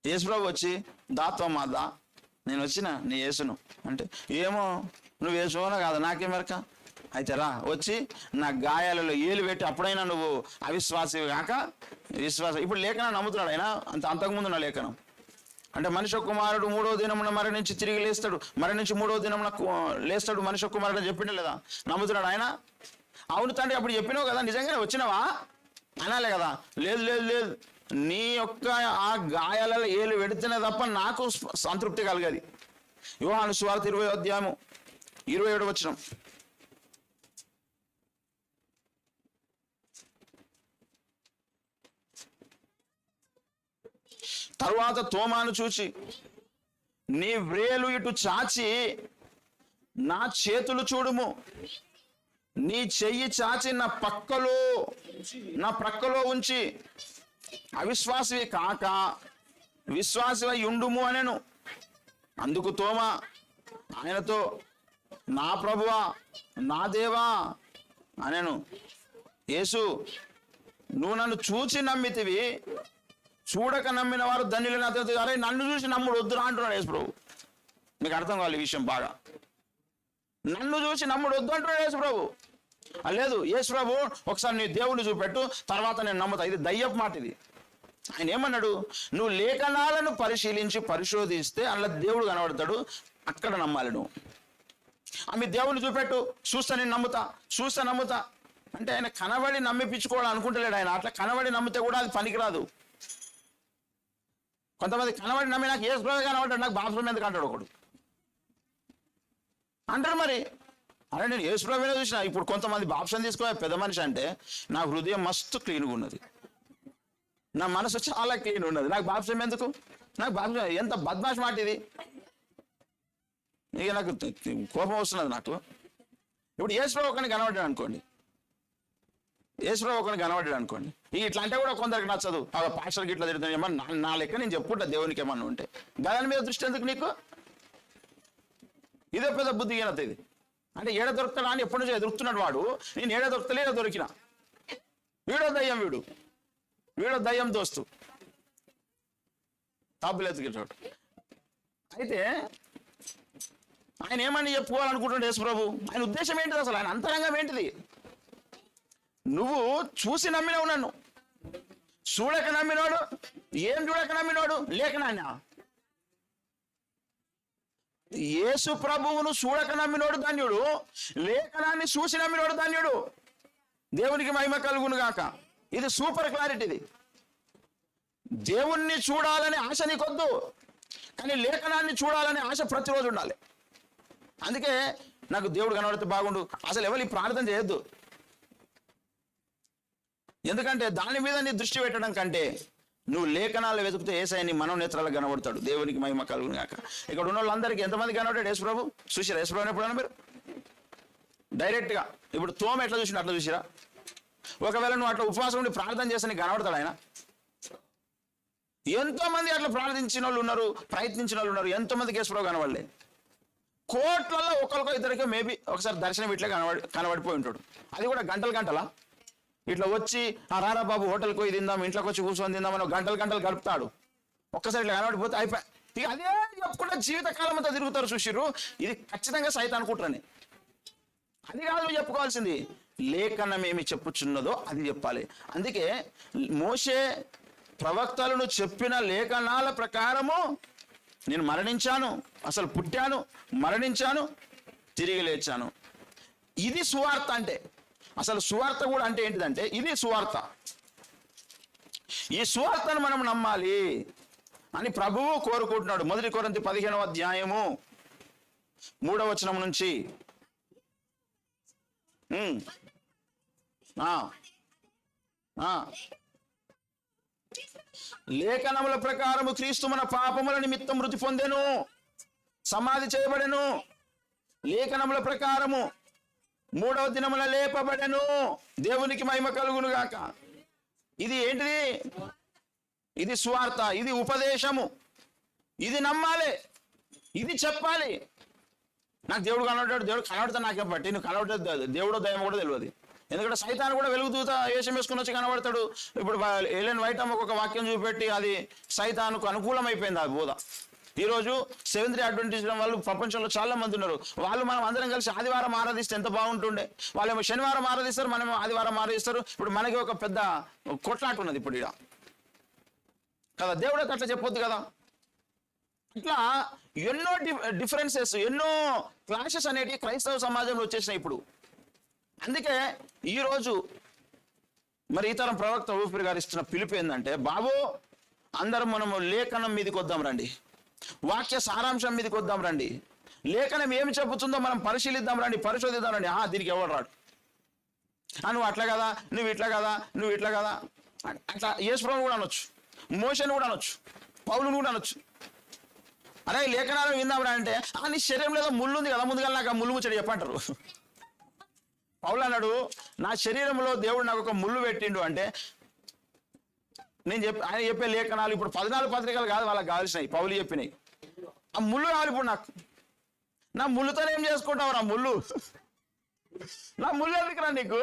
Speaker 2: యేసు ప్రభు వచ్చి దా తోమా దా, నేను వచ్చిన నీ యేసును అంటే, ఏమో నువ్వు యేసునో కాదా నాకేమెరక? అయితే రా, వచ్చి నా గాయాలలో ఏలు పెట్టి అప్పుడైనా నువ్వు అవిశ్వాసి కాక విశ్వాసం. ఇప్పుడు లేఖనం నమ్ముతున్నాడు ఆయన. అంతకుముందు నా లేఖనం అంటే మనిషి కుమారుడు 3వ దినమున మరణించి తిరిగి లేస్తాడు, మరణించి 3వ దినమున లేస్తాడు మనిషి కుమారుడు అని చెప్పిండే లేదా? నమ్ముతున్నాడు ఆయన. అవును తండ్రి, అప్పుడు చెప్పినావు కదా, నిజంగానే వచ్చినావా అనాలే కదా. లేదు లేదు లేదు, నీ యొక్క ఆ గాయాలలో ఏలు పెడితేనే తప్ప నాకు సంతృప్తి కలగది. యోహాను సువార్త 20వ అధ్యాయము 27వ వచనం. తరువాత తోమాను చూచి, నీ వ్రేలు ఇటు చాచి నా చేతులు చూడుము, నీ చెయ్యి చాచి నా ప్రక్కలో ఉంచి అవిశ్వాసివి కాక విశ్వాసివై ఉండుము అనెను. అందుకు తోమా ఆయనతో, నా ప్రభువా నా దేవా అనెను. యేసు, నువ్వు నన్ను చూచి నమ్మితివి, చూడక నమ్మిన వారు ధన్యులని అతను. అరే, నన్ను చూసి నమ్ముడు వద్దురా అంటున్నాడు యేసు ప్రభు. మీకు అర్థం కావాలి ఈ విషయం బాగా. నన్ను చూసి నమ్ముడు వద్దు అంటున్నాడు యేసు ప్రభు. లేదు యేసు ప్రభు ఒకసారి నీ దేవుని చూపెట్టు, తర్వాత నేను నమ్ముతా. ఇది దయ్యపు మాట. ఇది ఆయన ఏమన్నాడు, నువ్వు లేఖనాలను పరిశీలించి పరిశోధిస్తే అందులో దేవుడు కనబడతాడు, అక్కడ నమ్మాలి నువ్వు. మీ దేవుని చూపెట్టు, చూస్తా నేను నమ్ముతా, చూస్తా నమ్ముతా అంటే ఆయన కనబడి నమ్మిపించుకోవాలని అనుకుంటలేడు ఆయన. అట్లా కనబడి నమ్మితే కూడా అది పనికిరాదు. కొంతమంది కనబడి నమ్మి నాకు యేసు ప్రభు కనబడ్డాడు, నాకు బాప్తిస్మం ఎందుకు అంటాడు ఒకడు అంటారు. మరి అరే నేను యేసు ప్రభువునే చూసిన. ఇప్పుడు కొంతమంది బాప్తిస్మం తీసుకో పెద్ద మనిషి అంటే నా హృదయం మస్తు క్లీన్గా ఉన్నది, నా మనసు చాలా క్లీన్ ఉన్నది, నాకు బాప్తిస్మం ఎందుకు, నాకు బాప్తిస్మం ఎంత బద్మాష్ మాట ఇది. ఇక నాకు కోపం వస్తున్నది నాకు. ఇప్పుడు యేసు ప్రభు ఒకరిని కనబడ్డాడు అనుకోండి, యేసు ప్రభు ఒకరిని కనబడ్డాడు అనుకోండి, ఇట్లా అంటే కూడా కొందరికి నచ్చదు. పాస్టర్కి ఇట్లా తిరుగుతాను ఏమన్నా నా లెక్క నేను చెప్పుకుంటా దేవునికి ఏమన్నా ఉంటే. గదాని మీద దృష్టి ఎందుకు నీకు? ఇదే పెద్ద బుద్ధిహీనత ఇది. అంటే ఏడ దొరుకుతాడా అని ఎప్పటి నుంచో ఎదురుతున్నాడు వాడు. నేను ఏడ దొరుకుతలే ఏడ దొరికినా. వీడో దయ్యం, వీడో దయ్యం దోస్తు తాపులెత్తుకెళ్ళాడు. అయితే ఆయన ఏమని చెప్పుకోవాలనుకుంటున్నాడు యేసు ప్రభు? ఆయన ఉద్దేశం ఏంటిది అసలు? ఆయన అంతరంగం ఏంటిది? నువ్వు చూసి నమ్మినావు నన్ను, చూడక నమ్మినోడు, ఏం చూడక నమ్మినోడు? లేఖనాన్ని. యేసు ప్రభువును చూడక నమ్మినోడు ధన్యుడు, లేఖనాన్ని చూసి నమ్మినోడు ధన్యుడు. దేవునికి మహిమ కలుగును గాక. ఇది సూపర్ క్లారిటీ. ఇది దేవుణ్ణి చూడాలని ఆశ నీకొద్దు, కానీ లేఖనాన్ని చూడాలనే ఆశ ప్రతిరోజు ఉండాలి. అందుకే నాకు దేవుడు కనబడితే బాగుండు అసలు ఎవరు ఈ ప్రార్థన చేయొద్దు. ఎందుకంటే దాని మీద నీ దృష్టి పెట్టడం కంటే నువ్వు లేఖనాలు వెతుకుతే యేసయ్య నీ మనోనేత్రాలకు కనబడతాడు. దేవునికి మహిమ కలుగును గాక. ఇక్కడ ఉన్న వాళ్ళందరికీ ఎంతమంది కనబడ్డాడు యేసు ప్రభు? చూసిరా యేసు ప్రభు ఎప్పుడన్నా మీరు డైరెక్ట్గా? ఇప్పుడు తోమ ఎట్లా చూసినా అట్లా చూసిరా? ఒకవేళ నువ్వు అట్లా ఉపవాసం ఉండి ప్రార్థన చేస్తే నీకు కనబడతాడు ఆయన? ఎంతో మంది అట్లా ప్రార్థించిన వాళ్ళు ఉన్నారు, ప్రయత్నించిన వాళ్ళు ఉన్నారు. ఎంతో మందికి యేసు ప్రభు కనబడలే. కోట్లలో ఒకరికో ఇద్దరికో మేబీ ఒకసారి దర్శనం ఇట్లా కనబడిపోయి ఉంటాడు. అది కూడా గంటలా ఇట్లా వచ్చి రారా బాబు హోటల్కి పోయి తిందాం, ఇంట్లోకి వచ్చి కూర్చొని తిందామని గంటలు గడుపుతాడు. ఒక్కసారి ఇట్లా కనబడిపోతే అయిపోయి. ఇక అదే చెప్పుకుంటే జీవితకాలం అంతా తిరుగుతారు. చూసిర్రు? ఇది ఖచ్చితంగా సైతాను కుట్రని. అది కాదు నువ్వు చెప్పుకోవాల్సింది. లేఖనం ఏమి చెప్పుచున్నదో అది చెప్పాలి. అందుకే మోషే ప్రవక్తలను చెప్పిన లేఖనాల ప్రకారము నేను మరణించాను, అసలు పుట్టాను, మరణించాను, తిరిగి లేచాను. ఇది సువార్త. అంటే అసలు సువార్త కూడా అంటే ఏంటిదంటే ఇది సువార్త. ఈ సువార్తను మనం నమ్మాలి అని ప్రభువు కోరుకుంటున్నాడు. 1 కొరింథీ 15వ అధ్యాయము 3వ వచనం నుంచి లేఖనముల ప్రకారము క్రీస్తు మన పాపముల నిమిత్తం మృతి పొందెను, సమాధి చేయబడెను, లేఖనముల ప్రకారము 3వ దినమున లేపబడెను. దేవునికి మహిమ కలుగును గాక. ఇది ఏంటిది? ఇది స్వార్థ, ఇది ఉపదేశము, ఇది నమ్మాలి, ఇది చెప్పాలి. నాకు దేవుడు కనబడ్డాడు, దేవుడు కనబడితే నాకేం బట్టి నువ్వు కనబడలేదు. దేవుడో దయ్యం కూడా తెలియదు. ఎందుకంటే సైతాను కూడా వెలుగుతూత వేషం వేసుకుని వచ్చి కనబడతాడు. ఇప్పుడు ఎలెన్ వైట్ అమ్మకు ఒక వాక్యం చూపెట్టి అది సైతానుకు అనుకూలమైపోయింది ఆ బోధ. ఈరోజు సెవెంత్ డే అడ్వెంటిస్ట్ వాళ్ళు ప్రపంచంలో చాలా మంది ఉన్నారు. వాళ్ళు మనం అందరం కలిసి ఆదివారం ఆరాధిస్తే ఎంత బాగుంటుండే. వాళ్ళేమో శనివారం ఆరాధిస్తారు, మనమేమో ఆదివారం ఆరాధిస్తారు. ఇప్పుడు మనకి ఒక పెద్ద కొట్లాట ఉన్నది ఇప్పుడు ఇక్కడ కదా. దేవుడికి అట్లా చెప్పొద్దు కదా. ఇట్లా ఎన్నో డిఫరెన్సెస్, ఎన్నో క్లాషెస్ అనేటివి క్రైస్తవ సమాజంలో వచ్చేసినాయి ఇప్పుడు. అందుకే ఈరోజు మరి ఈ తరం ప్రవక్త ఊపిరి గారు ఇస్తున్న పిలుపు ఏంటంటే, బాబు అందరం మనము లేఖనం మీదకి వద్దాం రండి, వాక్య సారాంశం మీదకి వద్దాం రండి, లేఖనం ఏమి చెబుతుందో మనం పరిశీలిద్దాం రండి, పరిశోధిద్దాం రండి. దీనికి ఎవరు రాడు, నువ్వు అట్లా కదా, నువ్వు ఇట్లా కదా, నువ్వు ఇట్లా కదా. అట్లా యేసు ప్రభువును కూడా అనొచ్చు, మోషేను కూడా అనొచ్చు, పౌలును కూడా అనొచ్చు. అరే లేఖనాలు విందాం రా అంటే, నీ శరీరంలో ఏదో ముళ్ళు ఉంది కదా, ముందుగా నాకు ఆ ముళ్ళు ముచ్చడి చెప్పంటారు. పౌలు అన్నాడు, నా శరీరంలో దేవుడు నాకు ఒక ముళ్ళు పెట్టిండు అంటే, ఆయన చెప్పే లేఖనాలు ఇప్పుడు 14 పత్రికలు కాదు వాళ్ళకి కావాల్సినాయి, పౌలు చెప్పినాయి. ఆ ముళ్ళు కావాలి ఇప్పుడు నాకు. నా ముళ్ళుతో ఏం చేసుకుంటావు? నా ముళ్ళు ఎందుకురా నీకు?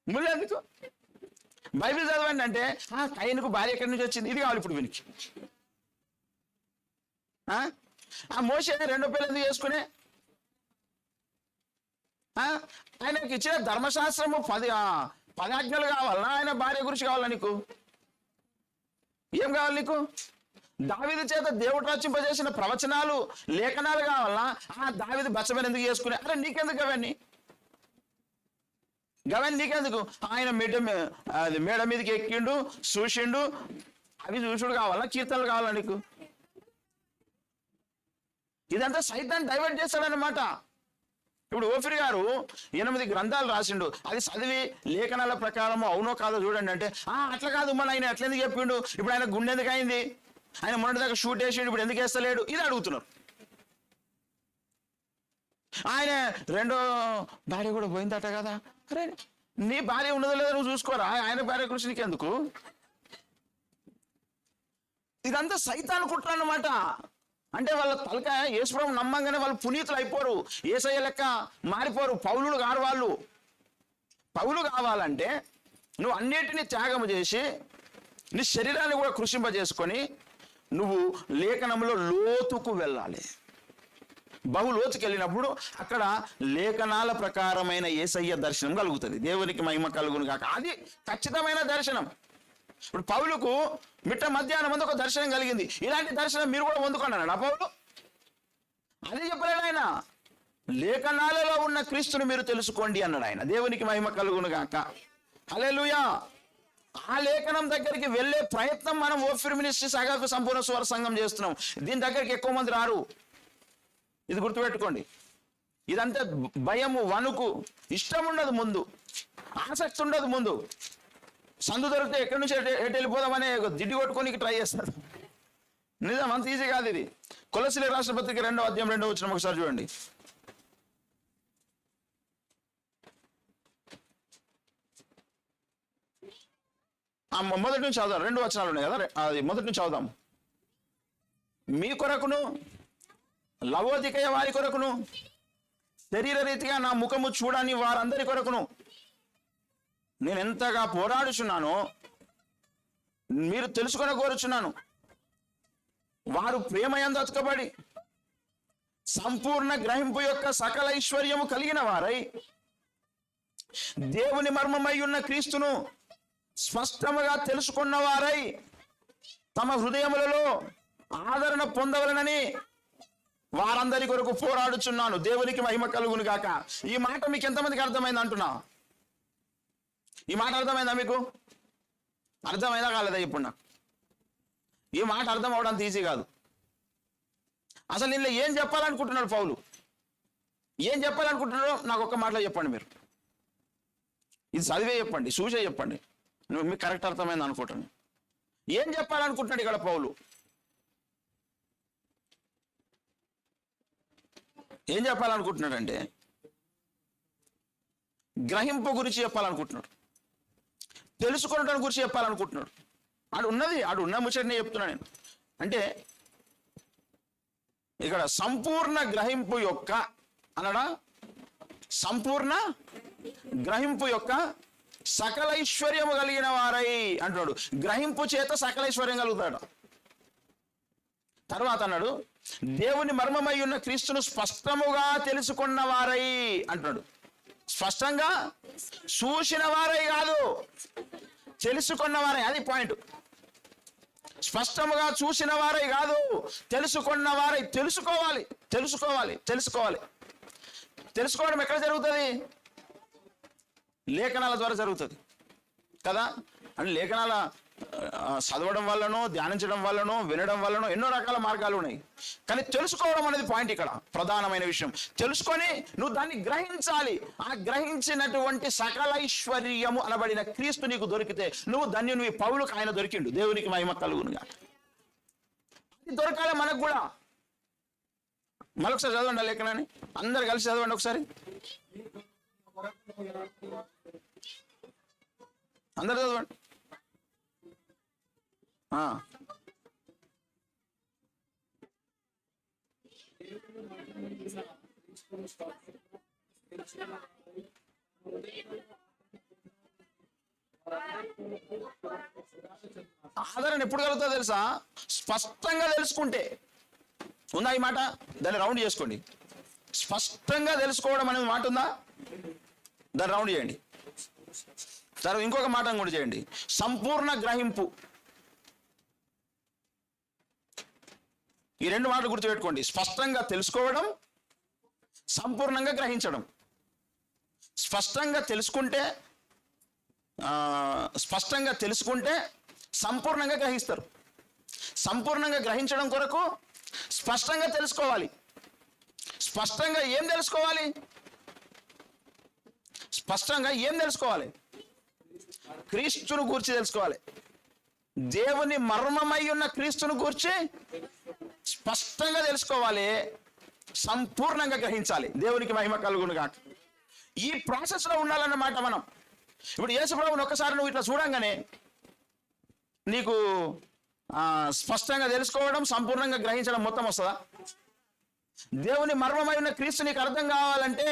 Speaker 2: ముళ్ళు ఎందుకు? బైబిల్ చదవండి అంటే, కయ్యనుకు భార్య ఎక్కడి నుంచి వచ్చింది, ఇది కావాలి ఇప్పుడు వీనికి. ఆ మోషే 2 పిల్లలు ఎందుకు చేసుకునే? ఆయనకి ఇచ్చిన ధర్మశాస్త్రము 10 ఆజ్ఞలు కావాలనా? ఆయన భార్య గురించి కావాలా నీకు? ఏం కావాలి నీకు? దావీదు చేత దేవుడు రచింపజేసిన ప్రవచనాలు, లేఖనాలు కావాలనా? దావీదు బచ్చమని ఎందుకు చేసుకునే? అరే నీకెందుకు అవన్నీ నీకెందుకు? ఆయన మేడ మీదకి ఎక్కిండు, చూసిండు, అవి చూసుడు కావాలా? కీర్తనలు కావాలా నీకు? ఇదంతా సైతాన్ని డైవర్ట్ చేస్తాడనమాట. ఇప్పుడు ఓఫిర్ గారు 8 గ్రంథాలు రాసిండు, అది చదివి లేఖనాల ప్రకారం అవునో కాదో చూడండి అంటే, అట్లా కాదు మన ఆయన ఎట్లా ఎందుకు చెప్పిండు, ఇప్పుడు ఆయన గుండె ఎందుకు అయింది, ఆయన మొన్నటి దాకా షూట్ వేసిండు, ఇప్పుడు ఎందుకు వేస్తలేడు, ఇది అడుగుతున్నారు. ఆయన 2వ భార్య కూడా పోయిందట కదా. అరే నీ భార్య ఉన్నదో లేదో నువ్వు చూసుకోరా, ఆయన భార్య గురించి నీకెందుకు? ఇదంతా సైతాను కుట్ర అన్నమాట. అంటే వాళ్ళ తలకాయ యేసుప్రభు నమ్మంగానే వాళ్ళు పునీతులు అయిపోరు, యేసయ్య లెక్క మారిపోరు, పౌలులు కారు వాళ్ళు. పౌలు కావాలంటే నువ్వు అన్నిటినీ త్యాగము చేసి నీ శరీరాన్ని కూడా కృషింపజేసుకొని నువ్వు లేఖనంలో లోతుకు వెళ్ళాలి. లోతుకు వెళ్ళినప్పుడు అక్కడ లేఖనాల ప్రకారమైన యేసయ్య దర్శనం కలుగుతుంది, దేవునికి మహిమ కలుగును కాక. అది ఖచ్చితమైన దర్శనం. ఇప్పుడు పౌలుకు మిట్ట మధ్యాహ్నం ముందు ఒక దర్శనం కలిగింది, ఇలాంటి దర్శనం మీరు కూడా పొందుకున్నాడు ఆ పౌలు. అది చెప్పలేడు ఆయన, లేఖనాలలో ఉన్న క్రీస్తుని మీరు తెలుసుకోండి అన్నాడు ఆయన. దేవునికి మహిమ కలుగును గాక. హల్లెలూయా. ఆ లేఖనం దగ్గరికి వెళ్ళే ప్రయత్నం మనం ఓఫిర్ మినిస్ట్రీ సాగాకు సంపూర్ణ స్వర సంఘం చేస్తున్నాం. దీని దగ్గరికి ఎక్కువ మంది రారు, ఇది గుర్తుపెట్టుకోండి. ఇదంతా భయము, వణుకు, ఇష్టం ఉండదు ముందు, ఆసక్తి ఉండదు ముందు. సందు దొరికితే ఎక్కడి నుంచి ఎటు వెళ్ళిపోదామనే జిడ్డు కొట్టుకోనికి ట్రై చేస్తారు. నిజం, అంత ఈజీ కాదు ఇది. కొలస్సీలకు రాసిన పత్రిక 2వ అధ్యాయం 2వ వచనం ఒకసారి చూడండి. మొదటి నుంచి చదువుదాం, 2 వచనాలు ఉన్నాయి కదా, అది మొదటి నుంచి చదువుదాం. మీ కొరకును లవోదికయ వారి కొరకును శరీర రీతిగా నా ముఖము చూడని వారందరి కొరకును నేను ఎంతగా పోరాడుచున్నానో మీరు తెలుసుకొని కోరుచున్నాను. వారు ప్రేమయందు అతుకబడి సంపూర్ణ గ్రహింపు యొక్క సకల ఐశ్వర్యము కలిగిన వారై దేవుని మర్మమై ఉన్న క్రీస్తును స్పష్టముగా తెలుసుకున్న వారై తమ హృదయములలో ఆదరణ పొందవలనని వారందరి కొరకు పోరాడుచున్నాను. దేవునికి మహిమ కలుగును గాక. ఈ మాట మీకు ఎంతమందికి అర్థమైంది అంటున్నా? ఈ మాట అర్థమైందా మీకు? అర్థమైందా కాలేదా? ఇప్పుడు నాకు ఈ మాట అర్థం అవడానికి ఈజీ కాదు. అసలు నిన్న ఏం చెప్పాలనుకుంటున్నాడు పౌలు? ఏం చెప్పాలనుకుంటున్నాడో నాకు ఒక్క మాటలో చెప్పండి. మీరు ఇది చదివే చెప్పండి, చూసే చెప్పండి, మీకు కరెక్ట్ అర్థమైంది అనుకుంటాను. ఏం చెప్పాలనుకుంటున్నాడు ఇక్కడ పౌలు? ఏం చెప్పాలనుకుంటున్నాడంటే గ్రహింపు గురించి చెప్పాలనుకుంటున్నాడు, తెలుసుకోవడం గురించి చెప్పాలనుకుంటున్నాడు. ఆడు ఉన్న ముచ్చటనే చెప్తున్నా నేను. అంటే ఇక్కడ సంపూర్ణ గ్రహింపు యొక్క అనడా, సంపూర్ణ గ్రహింపు యొక్క సకల ఐశ్వర్యము కలిగిన వారై అంటున్నాడు. గ్రహింపు చేత సకల ఐశ్వర్యం కలుగుతాడు. తర్వాత అన్నాడు దేవుని మర్మమై ఉన్న క్రీస్తును స్పష్టముగా తెలుసుకున్న వారై అంటున్నాడు. స్పష్టంగా చూసిన వారై కాదు, తెలుసుకున్న వారై. అది పాయింట్. స్పష్టముగా చూసిన వారై కాదు, తెలుసుకున్న వారై. తెలుసుకోవాలి, తెలుసుకోవాలి, తెలుసుకోవాలి. తెలుసుకోవడం ఎక్కడ జరుగుతుంది? లేఖనాల ద్వారా జరుగుతుంది కదా. అంటే లేఖనాల చదవడం వల్లనో, ధ్యానించడం వల్లనో, వినడం వల్లనో ఎన్నో రకాల మార్గాలు ఉన్నాయి. కానీ తెలుసుకోవడం అనేది పాయింట్ ఇక్కడ ప్రధానమైన విషయం. తెలుసుకొని నువ్వు దాన్ని గ్రహించాలి. ఆ గ్రహించినటువంటి సకల ఐశ్వర్యము అనబడిన క్రీస్తు నీకు దొరికితే నువ్వు ధన్యునివి. పౌలుకు ఆయన దొరికిండు. దేవునికి మహిమ కలుగునుగా. అది దొరకాలి మనకు కూడా. మరొకసారి చదవండి ఆ లేఖనాన్ని, అందరు కలిసి చదవండి ఒకసారి. అందరు చదవండి. ఆదరణ ఎప్పుడు కలుగుతుందో తెలుసా? స్పష్టంగా తెలుసుకుంటే. ఉందా ఈ మాట? దాన్ని రౌండ్ చేసుకోండి. స్పష్టంగా తెలుసుకోవడం అనేది మాట ఉందా? దాన్ని రౌండ్ చేయండి. తర్వాత ఇంకొక మాట కూడా చేయండి, సంపూర్ణ గ్రహింపు. ఈ రెండు మాటలు గుర్తుపెట్టుకోండి, స్పష్టంగా తెలుసుకోవడం, సంపూర్ణంగా గ్రహించడం. స్పష్టంగా తెలుసుకుంటే సంపూర్ణంగా గ్రహిస్తారు. సంపూర్ణంగా గ్రహించడం కొరకు స్పష్టంగా తెలుసుకోవాలి. స్పష్టంగా ఏం తెలుసుకోవాలి? క్రీస్తును గూర్చి తెలుసుకోవాలి. దేవుని మర్మమై ఉన్న క్రీస్తును గూర్చి స్పష్టంగా తెలుసుకోవాలి, సంపూర్ణంగా గ్రహించాలి. దేవునికి మహిమ కలుగును గాక. ఈ ప్రాసెస్ లో ఉండాలన్నమాట మనం. ఇప్పుడు యేసుప్రభుని ఒక్కసారి నువ్వు ఇట్లా చూడంగానే నీకు స్పష్టంగా తెలుసుకోవడం, సంపూర్ణంగా గ్రహించడం మొత్తం వస్తుందా? దేవుని మర్మమై ఉన్న క్రీస్తు నీకు అర్థం కావాలంటే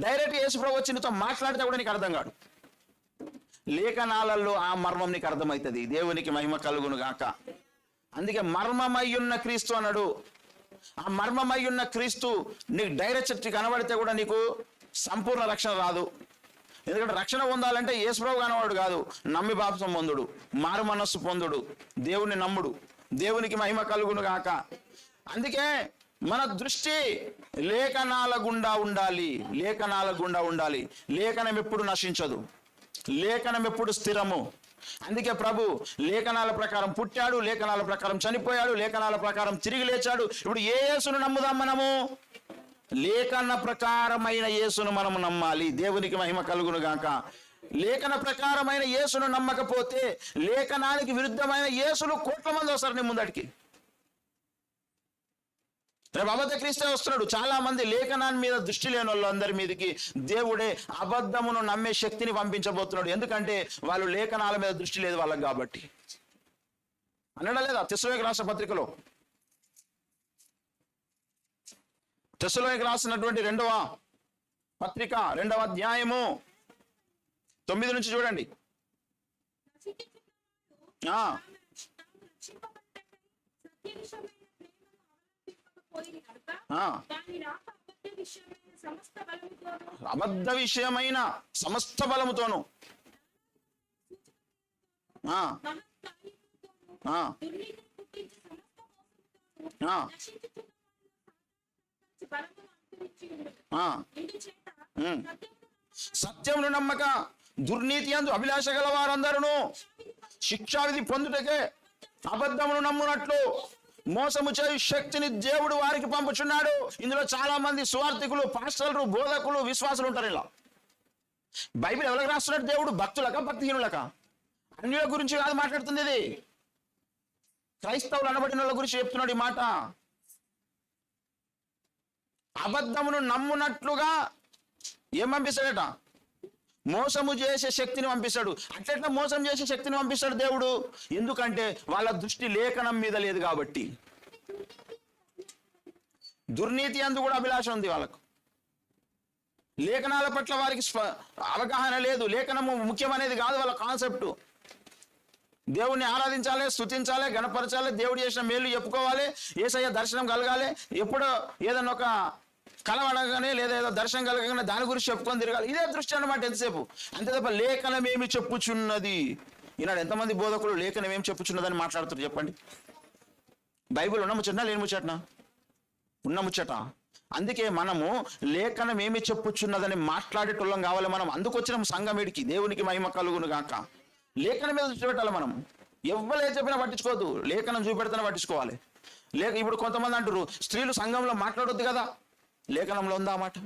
Speaker 2: డైరెక్ట్ యేసుప్రభు వచ్చి నీతో మాట్లాడితే కూడా నీకు అర్థం కాదు. లేఖనాలలో ఆ మర్మం నీకు అర్థమవుతుంది. దేవునికి మహిమ కలుగును గాక. అందుకే మర్మమై ఉన్న క్రీస్తు అన్నాడు. ఆ మర్మమై ఉన్న క్రీస్తు నీకు డైరెక్ట్ కనబడితే కూడా నీకు సంపూర్ణ రక్షణ రాదు. ఎందుకంటే రక్షణ పొందాలంటే యేసుప్రభు కనవాడు కాదు, నమ్మి బాప్సం పొందుడు, మారు మనస్సు పొందుడు, దేవుని నమ్ముడు. దేవునికి మహిమ కలుగును గాక. అందుకే మన దృష్టి లేఖనాల గుండా ఉండాలి. లేఖనం ఎప్పుడు నశించదు, లేఖనం ఎప్పుడు స్థిరము. అందుకే ప్రభు లేఖనాల ప్రకారం పుట్టాడు, లేఖనాల ప్రకారం చనిపోయాడు, లేఖనాల ప్రకారం తిరిగి లేచాడు. ఇప్పుడు ఏ యేసును నమ్ముదాం మనము? లేఖన ప్రకారమైన యేసును మనము నమ్మాలి. దేవునికి మహిమ కలుగును గాక. లేఖన ప్రకారమైన యేసును నమ్మకపోతే లేఖనానికి విరుద్ధమైన యేసులు కోట్ల మంది వస్తారు నీ ముందటికి. రేపు అబద్ధ క్రీస్తే వస్తున్నాడు. చాలా మంది లేఖనాన్ని మీద దృష్టి లేని వాళ్ళందరి మీదకి దేవుడే అబద్ధమును నమ్మే శక్తిని పంపించబోతున్నాడు. ఎందుకంటే వాళ్ళు లేఖనాల మీద దృష్టి లేదు వాళ్ళకి కాబట్టి. అనడా లేదా తెస్సలోనికీ రాసిన పత్రికలో, తెస్సలోనికీ రాసినటువంటి 2వ పత్రిక 2వ అధ్యాయము 9 నుంచి చూడండి. అబద్ధ విషయమైన సమస్త బలముతోను సత్యమును నమ్మక దుర్నీతి యందు అభిలాష గల వారందరూ శిక్షావిధి పొందుటకే అబద్ధమును నమ్మునట్లు మోసము చేయు శక్తిని దేవుడు వారికి పంపుచున్నాడు. ఇందులో చాలా మంది సువార్థికులు, పాస్టర్లు, బోధకులు, విశ్వాసులు ఉంటారు. ఇలా బైబిల్ ఎవరికి రాస్తున్నాడు దేవుడు? భక్తులక, భక్తిహీనులక? అన్యుల గురించి కాదు మాట్లాడుతుంది ఇది, క్రైస్తవులు అనబడిన వాళ్ళ గురించి చెప్తున్నాడు ఈ మాట. అబద్ధమును నమ్మునట్లుగా ఏం పంపిస్తాడట? మోసము చేసే శక్తిని పంపిస్తాడు. అట్లెట్లా మోసం చేసే శక్తిని పంపిస్తాడు దేవుడు? ఎందుకంటే వాళ్ళ దృష్టి లేఖనం మీద లేదు కాబట్టి. దుర్నీతి అందు కూడా అభిలాష ఉంది వాళ్ళకు. లేఖనాల పట్ల వారికి అవగాహన లేదు. లేఖనము ముఖ్యమనేది కాదు వాళ్ళ కాన్సెప్ట్. దేవుణ్ణి ఆరాధించాలి, స్తుతించాలి, గణపరచాలి, దేవుడు చేసిన మేలు చెప్పుకోవాలి, యేసయ్య దర్శనం కలగాలి, ఎప్పుడో ఏదన్నా ఒక కలవడగానే లేదా ఏదో దర్శనం కలగగానే దాని గురించి చెప్పుకొని తిరగాలి. ఇదే దృష్టి అన్నమాట ఎంతసేపు. అంతే తప్ప లేఖనం ఏమి చెప్పుచున్నది. ఈనాడు ఎంతమంది బోధకులు లేఖనం ఏమి చెప్పుచున్నదని మాట్లాడుతారు చెప్పండి? బైబిల్ ఉన్న ముచ్చటనా లేని ముచ్చటనా? ఉన్న ముచ్చట. అందుకే మనము లేఖనం ఏమి చెప్పుచున్నదని మాట్లాడేటోళ్ళం కావాలి మనం. అందుకొచ్చిన సంఘమేడికి. దేవునికి మహిమ కలుగును గాక. లేఖనం మీద దృష్టి పెట్టాలి మనం. ఎవ్వరు చెప్పినా పట్టించుకోవద్దు, లేఖనం చూపెడితేనే పట్టించుకోవాలి. ఇప్పుడు కొంతమంది అంటారు స్త్రీలు సంఘంలో మాట్లాడొద్దు కదా. లేఖనంలో ఉందా మాట?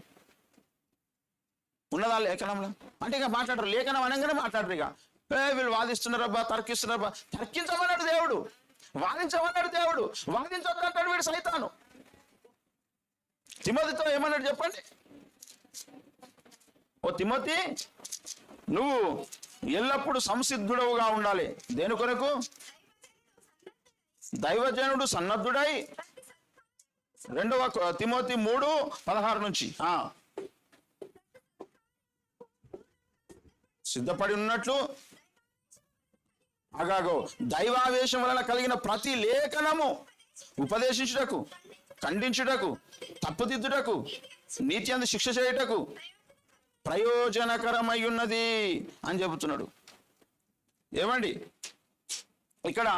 Speaker 2: ఉన్నదా లేఖనంలో? అంటే ఇక మాట్లాడరు. లేఖనం అనగానే మాట్లాడరు. ఇక వీళ్ళు వాదిస్తున్నారబ్బా, తర్కిస్తున్నారబ్బా. తర్కించమన్నాడు దేవుడు, వాదించమన్నాడు దేవుడు. వాదించొద్దంటాడు వీడు సైతాను. తిమోతితో ఏమన్నాడు చెప్పండి? ఓ తిమోతి, నువ్వు ఎల్లప్పుడూ సంసిద్ధుడవుగా ఉండాలి. దేని కొరకు? దైవజనుడు సన్నద్ధుడై, 2వ తిమోతి 3:16 నుంచి సిద్ధపడి ఉన్నట్లు అగాగో దైవావేశం వలన కలిగిన ప్రతి లేఖనము ఉపదేశించుటకు, ఖండించుటకు, తప్పుదిద్దుటకు, నీతి అందు శిక్ష చేయుటకు ప్రయోజనకరమై ఉన్నది అని చెబుతున్నాడు. ఏమండి, ఇక్కడ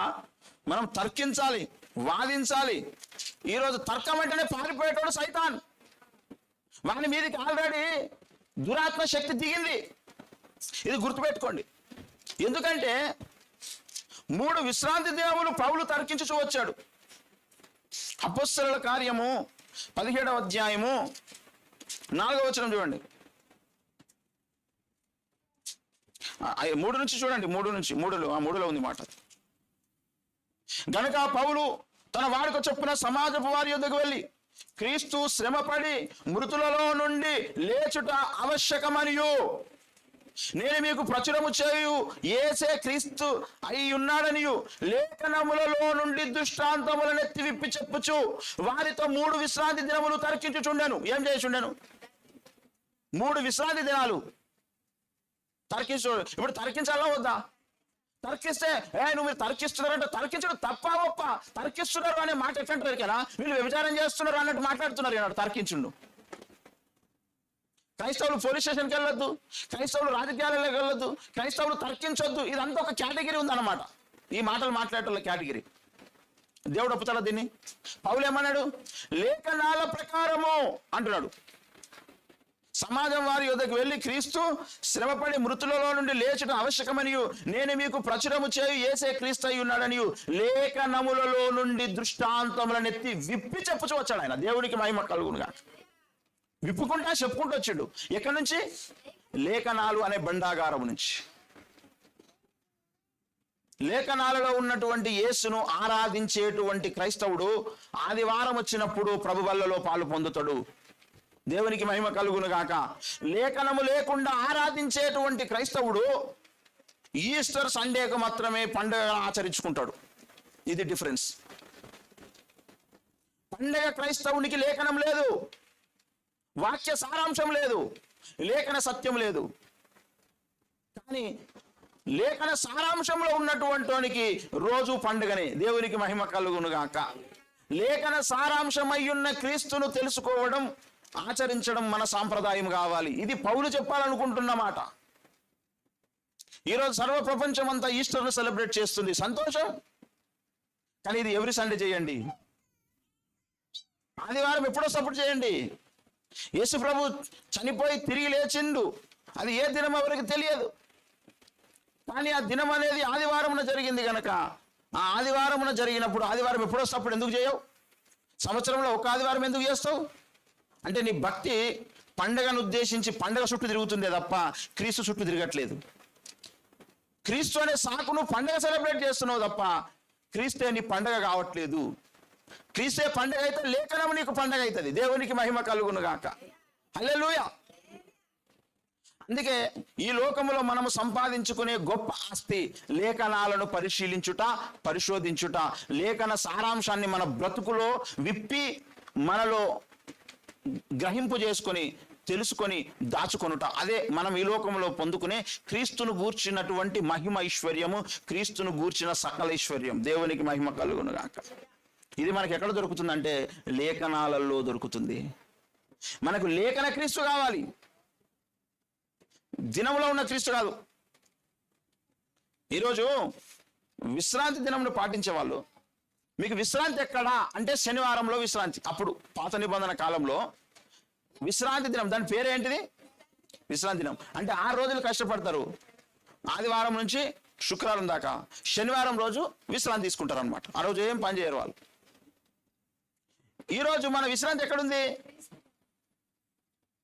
Speaker 2: మనం తర్కించాలి, వాదించాలి. ఈరోజు తర్కం అంటేనే పారిపోయేటోడు సైతాన్. వాని మీదకి ఆల్రెడీ దురాత్మ శక్తి దిగింది. ఇది గుర్తుపెట్టుకోండి. ఎందుకంటే 3 విశ్రాంతి దినములు పౌలు తర్కించుచూ వచ్చాడు. అపొస్తలుల కార్యము 17వ అధ్యాయము 4వ వచనం చూడండి. 3 నుంచి చూడండి. 3లో ఉంది మాట. గనుక పౌలు తన వాడుక చొప్పున సమాజపు వారి యొద్దకు వెళ్ళి క్రీస్తు శ్రమపడి మృతులలో నుండి లేచుట ఆవశ్యకమనియు నేను మీకు ప్రచురము చేయు యేసే క్రీస్తు అయి ఉన్నాడనియు లేఖనములలో నుండి దృష్టాంతములను ఎత్తి విప్పి చెప్పుచు వారితో 3 విశ్రాంతి దినములు తర్కించుచుండెను. ఏం చేయుచుండెను? 3 విశ్రాంతి దినాలు తర్కించు. ఇప్పుడు తర్కించాలా వద్దా? తర్కిస్తే నువ్వు మీరు తర్కిస్తున్నారంటే తర్కించడం తప్ప గొప్ప. తర్కిస్తున్నారు అనే మాట ఎట్లంటారు కదా, వీళ్ళు వ్యభిచారం చేస్తున్నారు అన్నట్టు మాట్లాడుతున్నారు కదా. తర్కించుండు. క్రైస్తవులు పోలీస్ స్టేషన్కి వెళ్ళొద్దు, క్రైస్తవులు రాజకీయాలకు వెళ్ళొద్దు, క్రైస్తవులు తర్కించొద్దు. ఇదంతా ఒక కేటగిరీ ఉందన్నమాట. ఈ మాటలు మాట్లాడటం కేటగిరీ. దేవుడు ఒప్పుతాడా దీన్ని? పౌలు ఏమన్నాడు? లేఖనాల ప్రకారము అంటున్నాడు. సమాజం వారి యొద్దకు వెళ్ళి క్రీస్తు శ్రమపడి మృతులలో నుండి లేచడం ఆవశ్యకమనియు నేను మీకు ప్రచురము చేయు యేసే క్రీస్తు అయి ఉన్నాడనియు లేఖనములలో నుండి దృష్టాంతములను ఎత్తి విప్పి చెప్పుచూ వచ్చాడు ఆయన. దేవునికి మహిమ కలుగునుగా. విప్పుకుంటా చెప్పుకుంటూ వచ్చాడు. ఎక్కడి నుంచి? లేఖనాలు అనే బండాగారం నుంచి. లేఖనాలలో ఉన్నటువంటి యేసును ఆరాధించేటువంటి క్రైస్తవుడు ఆదివారం వచ్చినప్పుడు ప్రభు వల్లలో పాలు పొందుతాడు. దేవునికి మహిమ కలుగును గాక. లేఖనము లేకుండా ఆరాధించేటువంటి క్రైస్తవుడు ఈస్టర్ సండేకు మాత్రమే పండుగ ఆచరించుకుంటాడు. ఇది డిఫరెన్స్. పండుగ క్రైస్తవునికి లేఖనం లేదు, వాక్య సారాంశం లేదు, లేఖన సత్యం లేదు. కానీ లేఖన సారాంశంలో ఉన్నటువంటి రోజు పండుగనే. దేవునికి మహిమ కలుగును గాక. లేఖన సారాంశమై ఉన్న క్రీస్తును తెలుసుకోవడం, ఆచరించడం మన సాంప్రదాయం కావాలి. ఇది పౌలు చెప్పాలనుకుంటున్న మాట. ఈరోజు సర్వ ప్రపంచం అంతా ఈస్టర్ను సెలబ్రేట్ చేస్తుంది. సంతోషం. కానీ ఇది ఎవ్రీ సండే చేయండి. ఆదివారం ఎప్పుడో సపోర్ట్ చేయండి. యేసు ప్రభు చనిపోయి తిరిగి లేచిండు. అది ఏ దినం ఎవరికి తెలియదు. కానీ ఆ దినం అనేది ఆదివారమున జరిగింది కనుక ఆ ఆదివారమున జరిగినప్పుడు ఆదివారం ఎప్పుడో సపోర్ట్ ఎందుకు చేయవు? సంవత్సరంలో ఒక ఆదివారం ఎందుకు చేస్తావు? అంటే నీ భక్తి పండగను ఉద్దేశించి పండగ చుట్టూ తిరుగుతుందే తప్ప క్రీస్తు చుట్టూ తిరగట్లేదు. క్రీస్తు అనే సాకును పండగ సెలబ్రేట్ చేస్తున్నావు తప్ప క్రీస్తే నీ పండగ కావట్లేదు. క్రీస్తే పండగ అయితే లేఖనం నీకు పండగ అవుతుంది. దేవునికి మహిమ కలుగును గాక. హల్లెలూయా. అందుకే ఈ లోకములో మనము సంపాదించుకునే గొప్ప ఆస్తి లేఖనాలను పరిశీలించుట, పరిశోధించుట, లేఖన సారాంశాన్ని మన బ్రతుకులో విప్పి మనలో గ్రహింపు చేసుకొని తెలుసుకొని దాచుకొనుట. అదే మనం ఈ లోకంలో పొందుకునే క్రీస్తును గూర్చినటువంటి మహిమ ఐశ్వర్యము, క్రీస్తును గూర్చిన సకల ఐశ్వర్యం. దేవునికి మహిమ కలుగును గాక. ఇది మనకి ఎక్కడ దొరుకుతుందంటే లేఖనాలలో దొరుకుతుంది. మనకు లేఖన క్రీస్తు కావాలి, దినంలో ఉన్న క్రీస్తు కాదు. ఈరోజు విశ్రాంతి దినంను పాటించే వాళ్ళు మీకు విశ్రాంతి ఎక్కడా అంటే శనివారంలో విశ్రాంతి. అప్పుడు పాత నిబంధన కాలంలో విశ్రాంతి దినం, దాని పేరేంటిది? విశ్రాంతి దినం. అంటే 6 రోజులు కష్టపడతారు. ఆదివారం నుంచి శుక్రవారం దాకా. శనివారం రోజు విశ్రాంతి తీసుకుంటారు అనమాట. ఆ రోజు ఏం పని చేయరు వాళ్ళు. ఈరోజు మన విశ్రాంతి ఎక్కడుంది?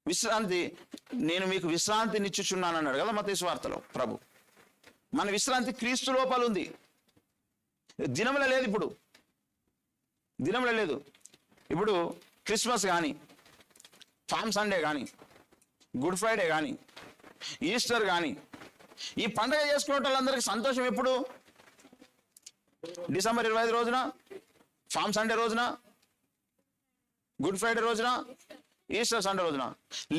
Speaker 2: విశ్రాంతి నేను మీకు విశ్రాంతినిచ్చుచున్నాను అన్నాడు కదా మత్తయి సువార్తలో ప్రభు. మన విశ్రాంతి క్రీస్తు లోపల ఉంది. దినంలో లేదు. ఇప్పుడు దినంలో లేదు. ఇప్పుడు క్రిస్మస్ కానీ, ఫామ్ సండే కానీ, గుడ్ ఫ్రైడే కానీ, ఈస్టర్ కానీ, ఈ పండుగ చేసుకునే వాళ్ళందరికీ సంతోషం ఎప్పుడు? డిసెంబర్ 25 రోజున, ఫామ్ సండే రోజున, గుడ్ ఫ్రైడే రోజున, ఈస్టర్ సండే రోజున.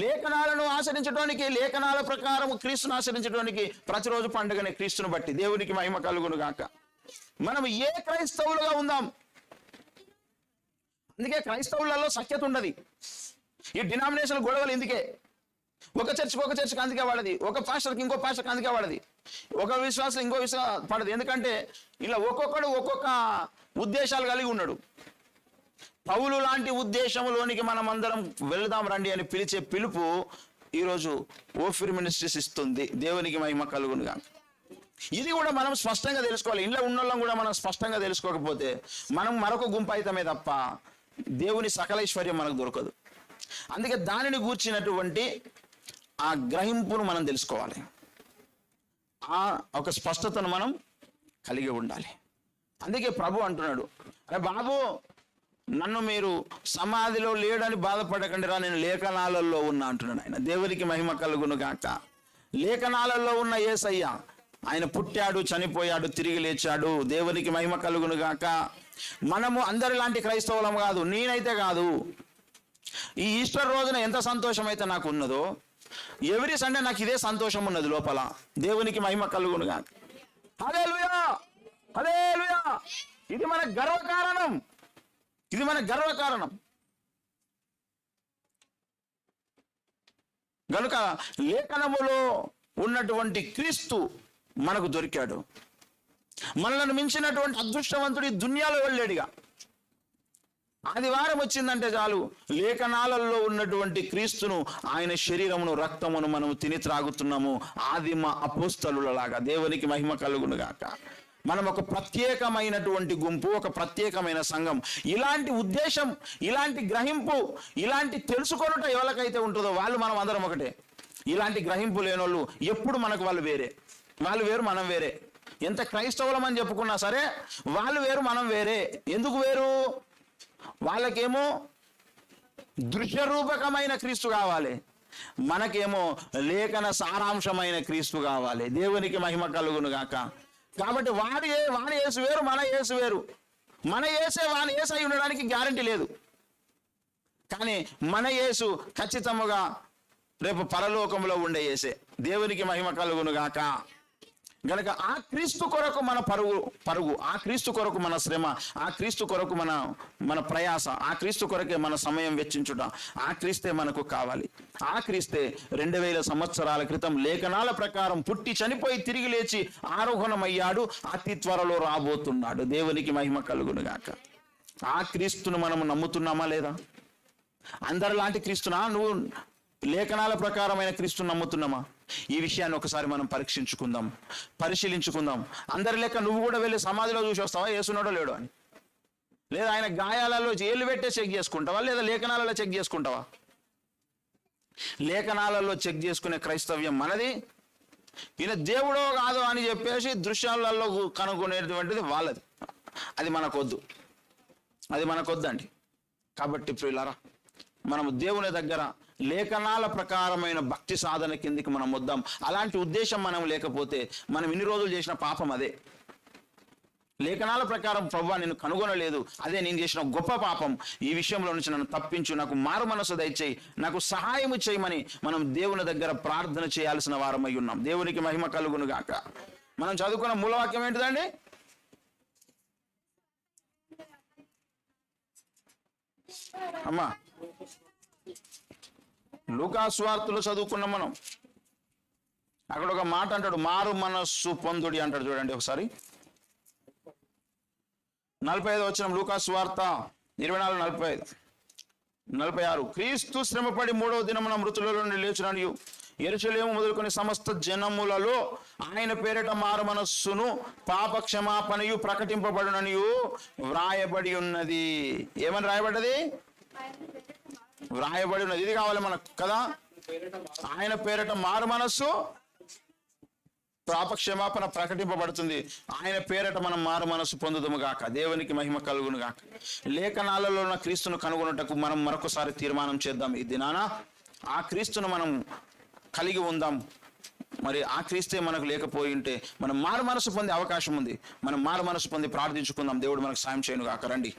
Speaker 2: లేఖనాలను ఆచరించడానికి, లేఖనాల ప్రకారం క్రీస్తును ఆచరించడానికి ప్రతిరోజు పండుగనే క్రీస్తును బట్టి. దేవునికి మహిమ కలుగును గాక. మనం ఏ క్రైస్తవులుగా ఉందాం. అందుకే క్రైస్తవులలో సఖ్యత ఉండదు. ఈ డినామినేషన్ గొడవలు ఎందుకే? ఒక చర్చికి అందుకే వాడది, ఒక పాస్టర్కి ఇంకో పాస్టర్కి అందుకే వాడది, ఒక విశ్వాసం ఇంకో విశ్వాసం పడదు. ఎందుకంటే ఇలా ఒక్కొక్కడు ఒక్కొక్క ఉద్దేశాలు కలిగి ఉన్నాడు. పౌలు లాంటి ఉద్దేశంలోనికి మనం అందరం వెళదాం రండి అని పిలిచే పిలుపు ఈరోజు ఓఫిర్ మినిస్ట్రీస్ ఇస్తుంది. దేవునికి మహిమ కలుగునుగా. ఇది కూడా మనం స్పష్టంగా తెలుసుకోవాలి. ఇంట్లో ఉన్నోళ్ళం కూడా మనం స్పష్టంగా తెలుసుకోకపోతే మనం మరొక గుంపు అయితమే తప్ప దేవుని సకల ఐశ్వర్యం మనకు దొరకదు. అందుకే దానిని గూర్చినటువంటి ఆ గ్రహింపును మనం తెలుసుకోవాలి. ఆ ఒక స్పష్టతను మనం కలిగి ఉండాలి. అందుకే ప్రభు అంటున్నాడు, అరే బాబు, నన్ను మీరు సమాధిలో లేడని బాధపడకండి రా, నేను లేఖనాలలో ఉన్నా అంటున్నాడు ఆయన. దేవునికి మహిమ కలుగును గాక. లేఖనాలలో ఉన్న యేసయ్య, ఆయన పుట్టాడు, చనిపోయాడు, తిరిగి లేచాడు. దేవునికి మహిమ కలుగును గాక. మనము అందరిలాంటి క్రైస్తవులం కాదు, నేనైతే కాదు. ఈ ఈస్టర్ రోజున ఎంత సంతోషం అయితే నాకు ఉన్నదో, ఎవ్రీ సండే నాకు ఇదే సంతోషం ఉన్నది లోపల. దేవునికి మహిమ కలుగును గాక. హల్లెలూయా, హల్లెలూయా. ఇది మన గర్వకారణం, ఇది మన గర్వకారణం. గనుక లేఖనములో ఉన్నటువంటి క్రీస్తు మనకు దొరికాడు. మనల్ని మించినటువంటి అదృష్టవంతుడు ఈ దునియాలో వెళ్ళాడుగా. ఆదివారం వచ్చిందంటే చాలు, లేఖనాలలో ఉన్నటువంటి క్రీస్తును, ఆయన శరీరమును, రక్తమును మనము తిని త్రాగుతున్నాము ఆదిమ అపోస్తలులలాగా. దేవునికి మహిమ కలుగును గాక. మనం ఒక ప్రత్యేకమైనటువంటి గుంపు, ఒక ప్రత్యేకమైన సంఘం. ఇలాంటి ఉద్దేశం, ఇలాంటి గ్రహింపు, ఇలాంటి తెలుసుకొనుట ఎవరికైతే ఉంటుందో వాళ్ళు మనం అందరం ఒకటే. ఇలాంటి గ్రహింపు లేనోళ్ళు ఎప్పుడు మనకు వాళ్ళు వేరే, వాళ్ళు వేరు మనం వేరే. ఎంత క్రైస్తవులం అని చెప్పుకున్నా సరే వాళ్ళు వేరు మనం వేరే. ఎందుకు వేరు? వాళ్ళకేమో దృశ్యరూపకమైన క్రీస్తు కావాలి, మనకేమో లేఖన సారాంశమైన క్రీస్తు కావాలి. దేవునికి మహిమ కలుగును గాక. కాబట్టి వాడి యేసు వేరు, మన యేసు వేరు. మన యేసే వాని యేసు అయి ఉండడానికి గ్యారంటీ లేదు. కానీ మన యేసు ఖచ్చితముగా రేపు పరలోకంలో ఉండే యేసే. దేవునికి మహిమ కలుగును గాక. గనక ఆ క్రీస్తు కొరకు మన పరుగు, ఆ క్రీస్తు కొరకు మన శ్రమ, ఆ క్రీస్తు కొరకు మన ప్రయాస, ఆ క్రీస్తు కొరకే మన సమయం వెచ్చించుట, ఆ క్రీస్తే మనకు కావాలి. ఆ క్రీస్తే 2000 సంవత్సరాల క్రితం లేఖనాల ప్రకారం పుట్టి చనిపోయి తిరిగి లేచి ఆరోహణమయ్యాడు, అతి త్వరలో రాబోతున్నాడు. దేవునికి మహిమ కలుగును గాక. ఆ క్రీస్తును మనము నమ్ముతున్నామా లేదా? అందరిలాంటి క్రీస్తునా, నువ్వు లేఖనాల ప్రకారమైన క్రీస్తును నమ్ముతున్నామా? ఈ విషయాన్ని ఒకసారి మనం పరిశీలించుకుందాం. అందరి లెక్క నువ్వు కూడా వెళ్ళి సమాధిలో చూసి వస్తావా యేసున్నాడో లేడో అని? లేదా ఆయన గాయాలలో ఏళ్ళు పెట్టే చెక్ చేసుకుంటావా, లేదా లేఖనాలలో చెక్ చేసుకుంటావా? లేఖనాలలో చెక్ చేసుకునే క్రైస్తవ్యం మనది. ఈయన దేవుడో కాదో అని చెప్పేసి దృశ్యాలలో కనుగొనేటువంటిది వాళ్ళది. అది మనకొద్దండి. కాబట్టి ప్రియులారా, మనము దేవుని దగ్గర లేఖనాల ప్రకారమైన భక్తి సాధన కిందికి మనం వద్దాం. అలాంటి ఉద్దేశం మనం లేకపోతే మనం ఇన్ని రోజులు చేసిన పాపం అదే. లేఖనాల ప్రకారం ప్రభువా నేను కనుగొనలేదు, అదే నేను చేసిన గొప్ప పాపం. ఈ విషయంలో నుంచి నన్ను తప్పించు, నాకు మారు మనసు దయచేయి, నాకు సహాయం చేయమని మనం దేవుని దగ్గర ప్రార్థన చేయాల్సిన వారమై ఉన్నాం. దేవునికి మహిమ కలుగును గాక. మనం చదువుకున్న మూలవాక్యం ఏంటిదండి? అమ్మా, లూకా సువార్తలో చదువుకున్నాం మనం. అక్కడ ఒక మాట అంటాడు, మారు మనస్సు పొందుడి అంటాడు. చూడండి ఒకసారి 45 వచనం, లూకా సువార్త 24:45, 46. క్రీస్తు శ్రమపడి 3వ దినమున మృతులలో నుండి లేచుననియు యెరూషలేము మొదలుకొని సమస్త జనములలో ఆయన పేరిట మారు మనస్సును పాప క్షమాపణయు ప్రకటింపబడుననియు వ్రాయబడి ఉన్నది. ఏమని రాయబడ్డది? వ్రాయబడి ఉన్నది. ఇది కావాలి మనకు కదా. ఆయన పేరిట మారు మనస్సు, పాప క్షమాపణ ప్రకటింపబడుతుంది. ఆయన పేరిట మనం మారు మనస్సు పొందుదుము గాక. దేవునికి మహిమ కలుగును గాక. లేఖనాలలో ఉన్న క్రీస్తును కనుగొనుటకు మనం మరొకసారి తీర్మానం చేద్దాం. ఈ దినాన ఆ క్రీస్తును మనం కలిగి ఉందాం. మరి ఆ క్రీస్తే మనకు లేకపోయి ఉంటే మనం మారు మనసు పొందే అవకాశం ఉంది. మనం మారు మనసు పొంది ప్రార్థించుకుందాం. దేవుడు మనకు సాయం చేయను గాక. రండి.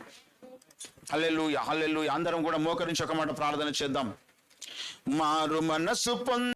Speaker 2: హల్లెలూయా, హల్లెలూయా. అందరం కూడా మోకరించి ఒక మాట ప్రార్థన చేద్దాం. మారు మనసు పొంది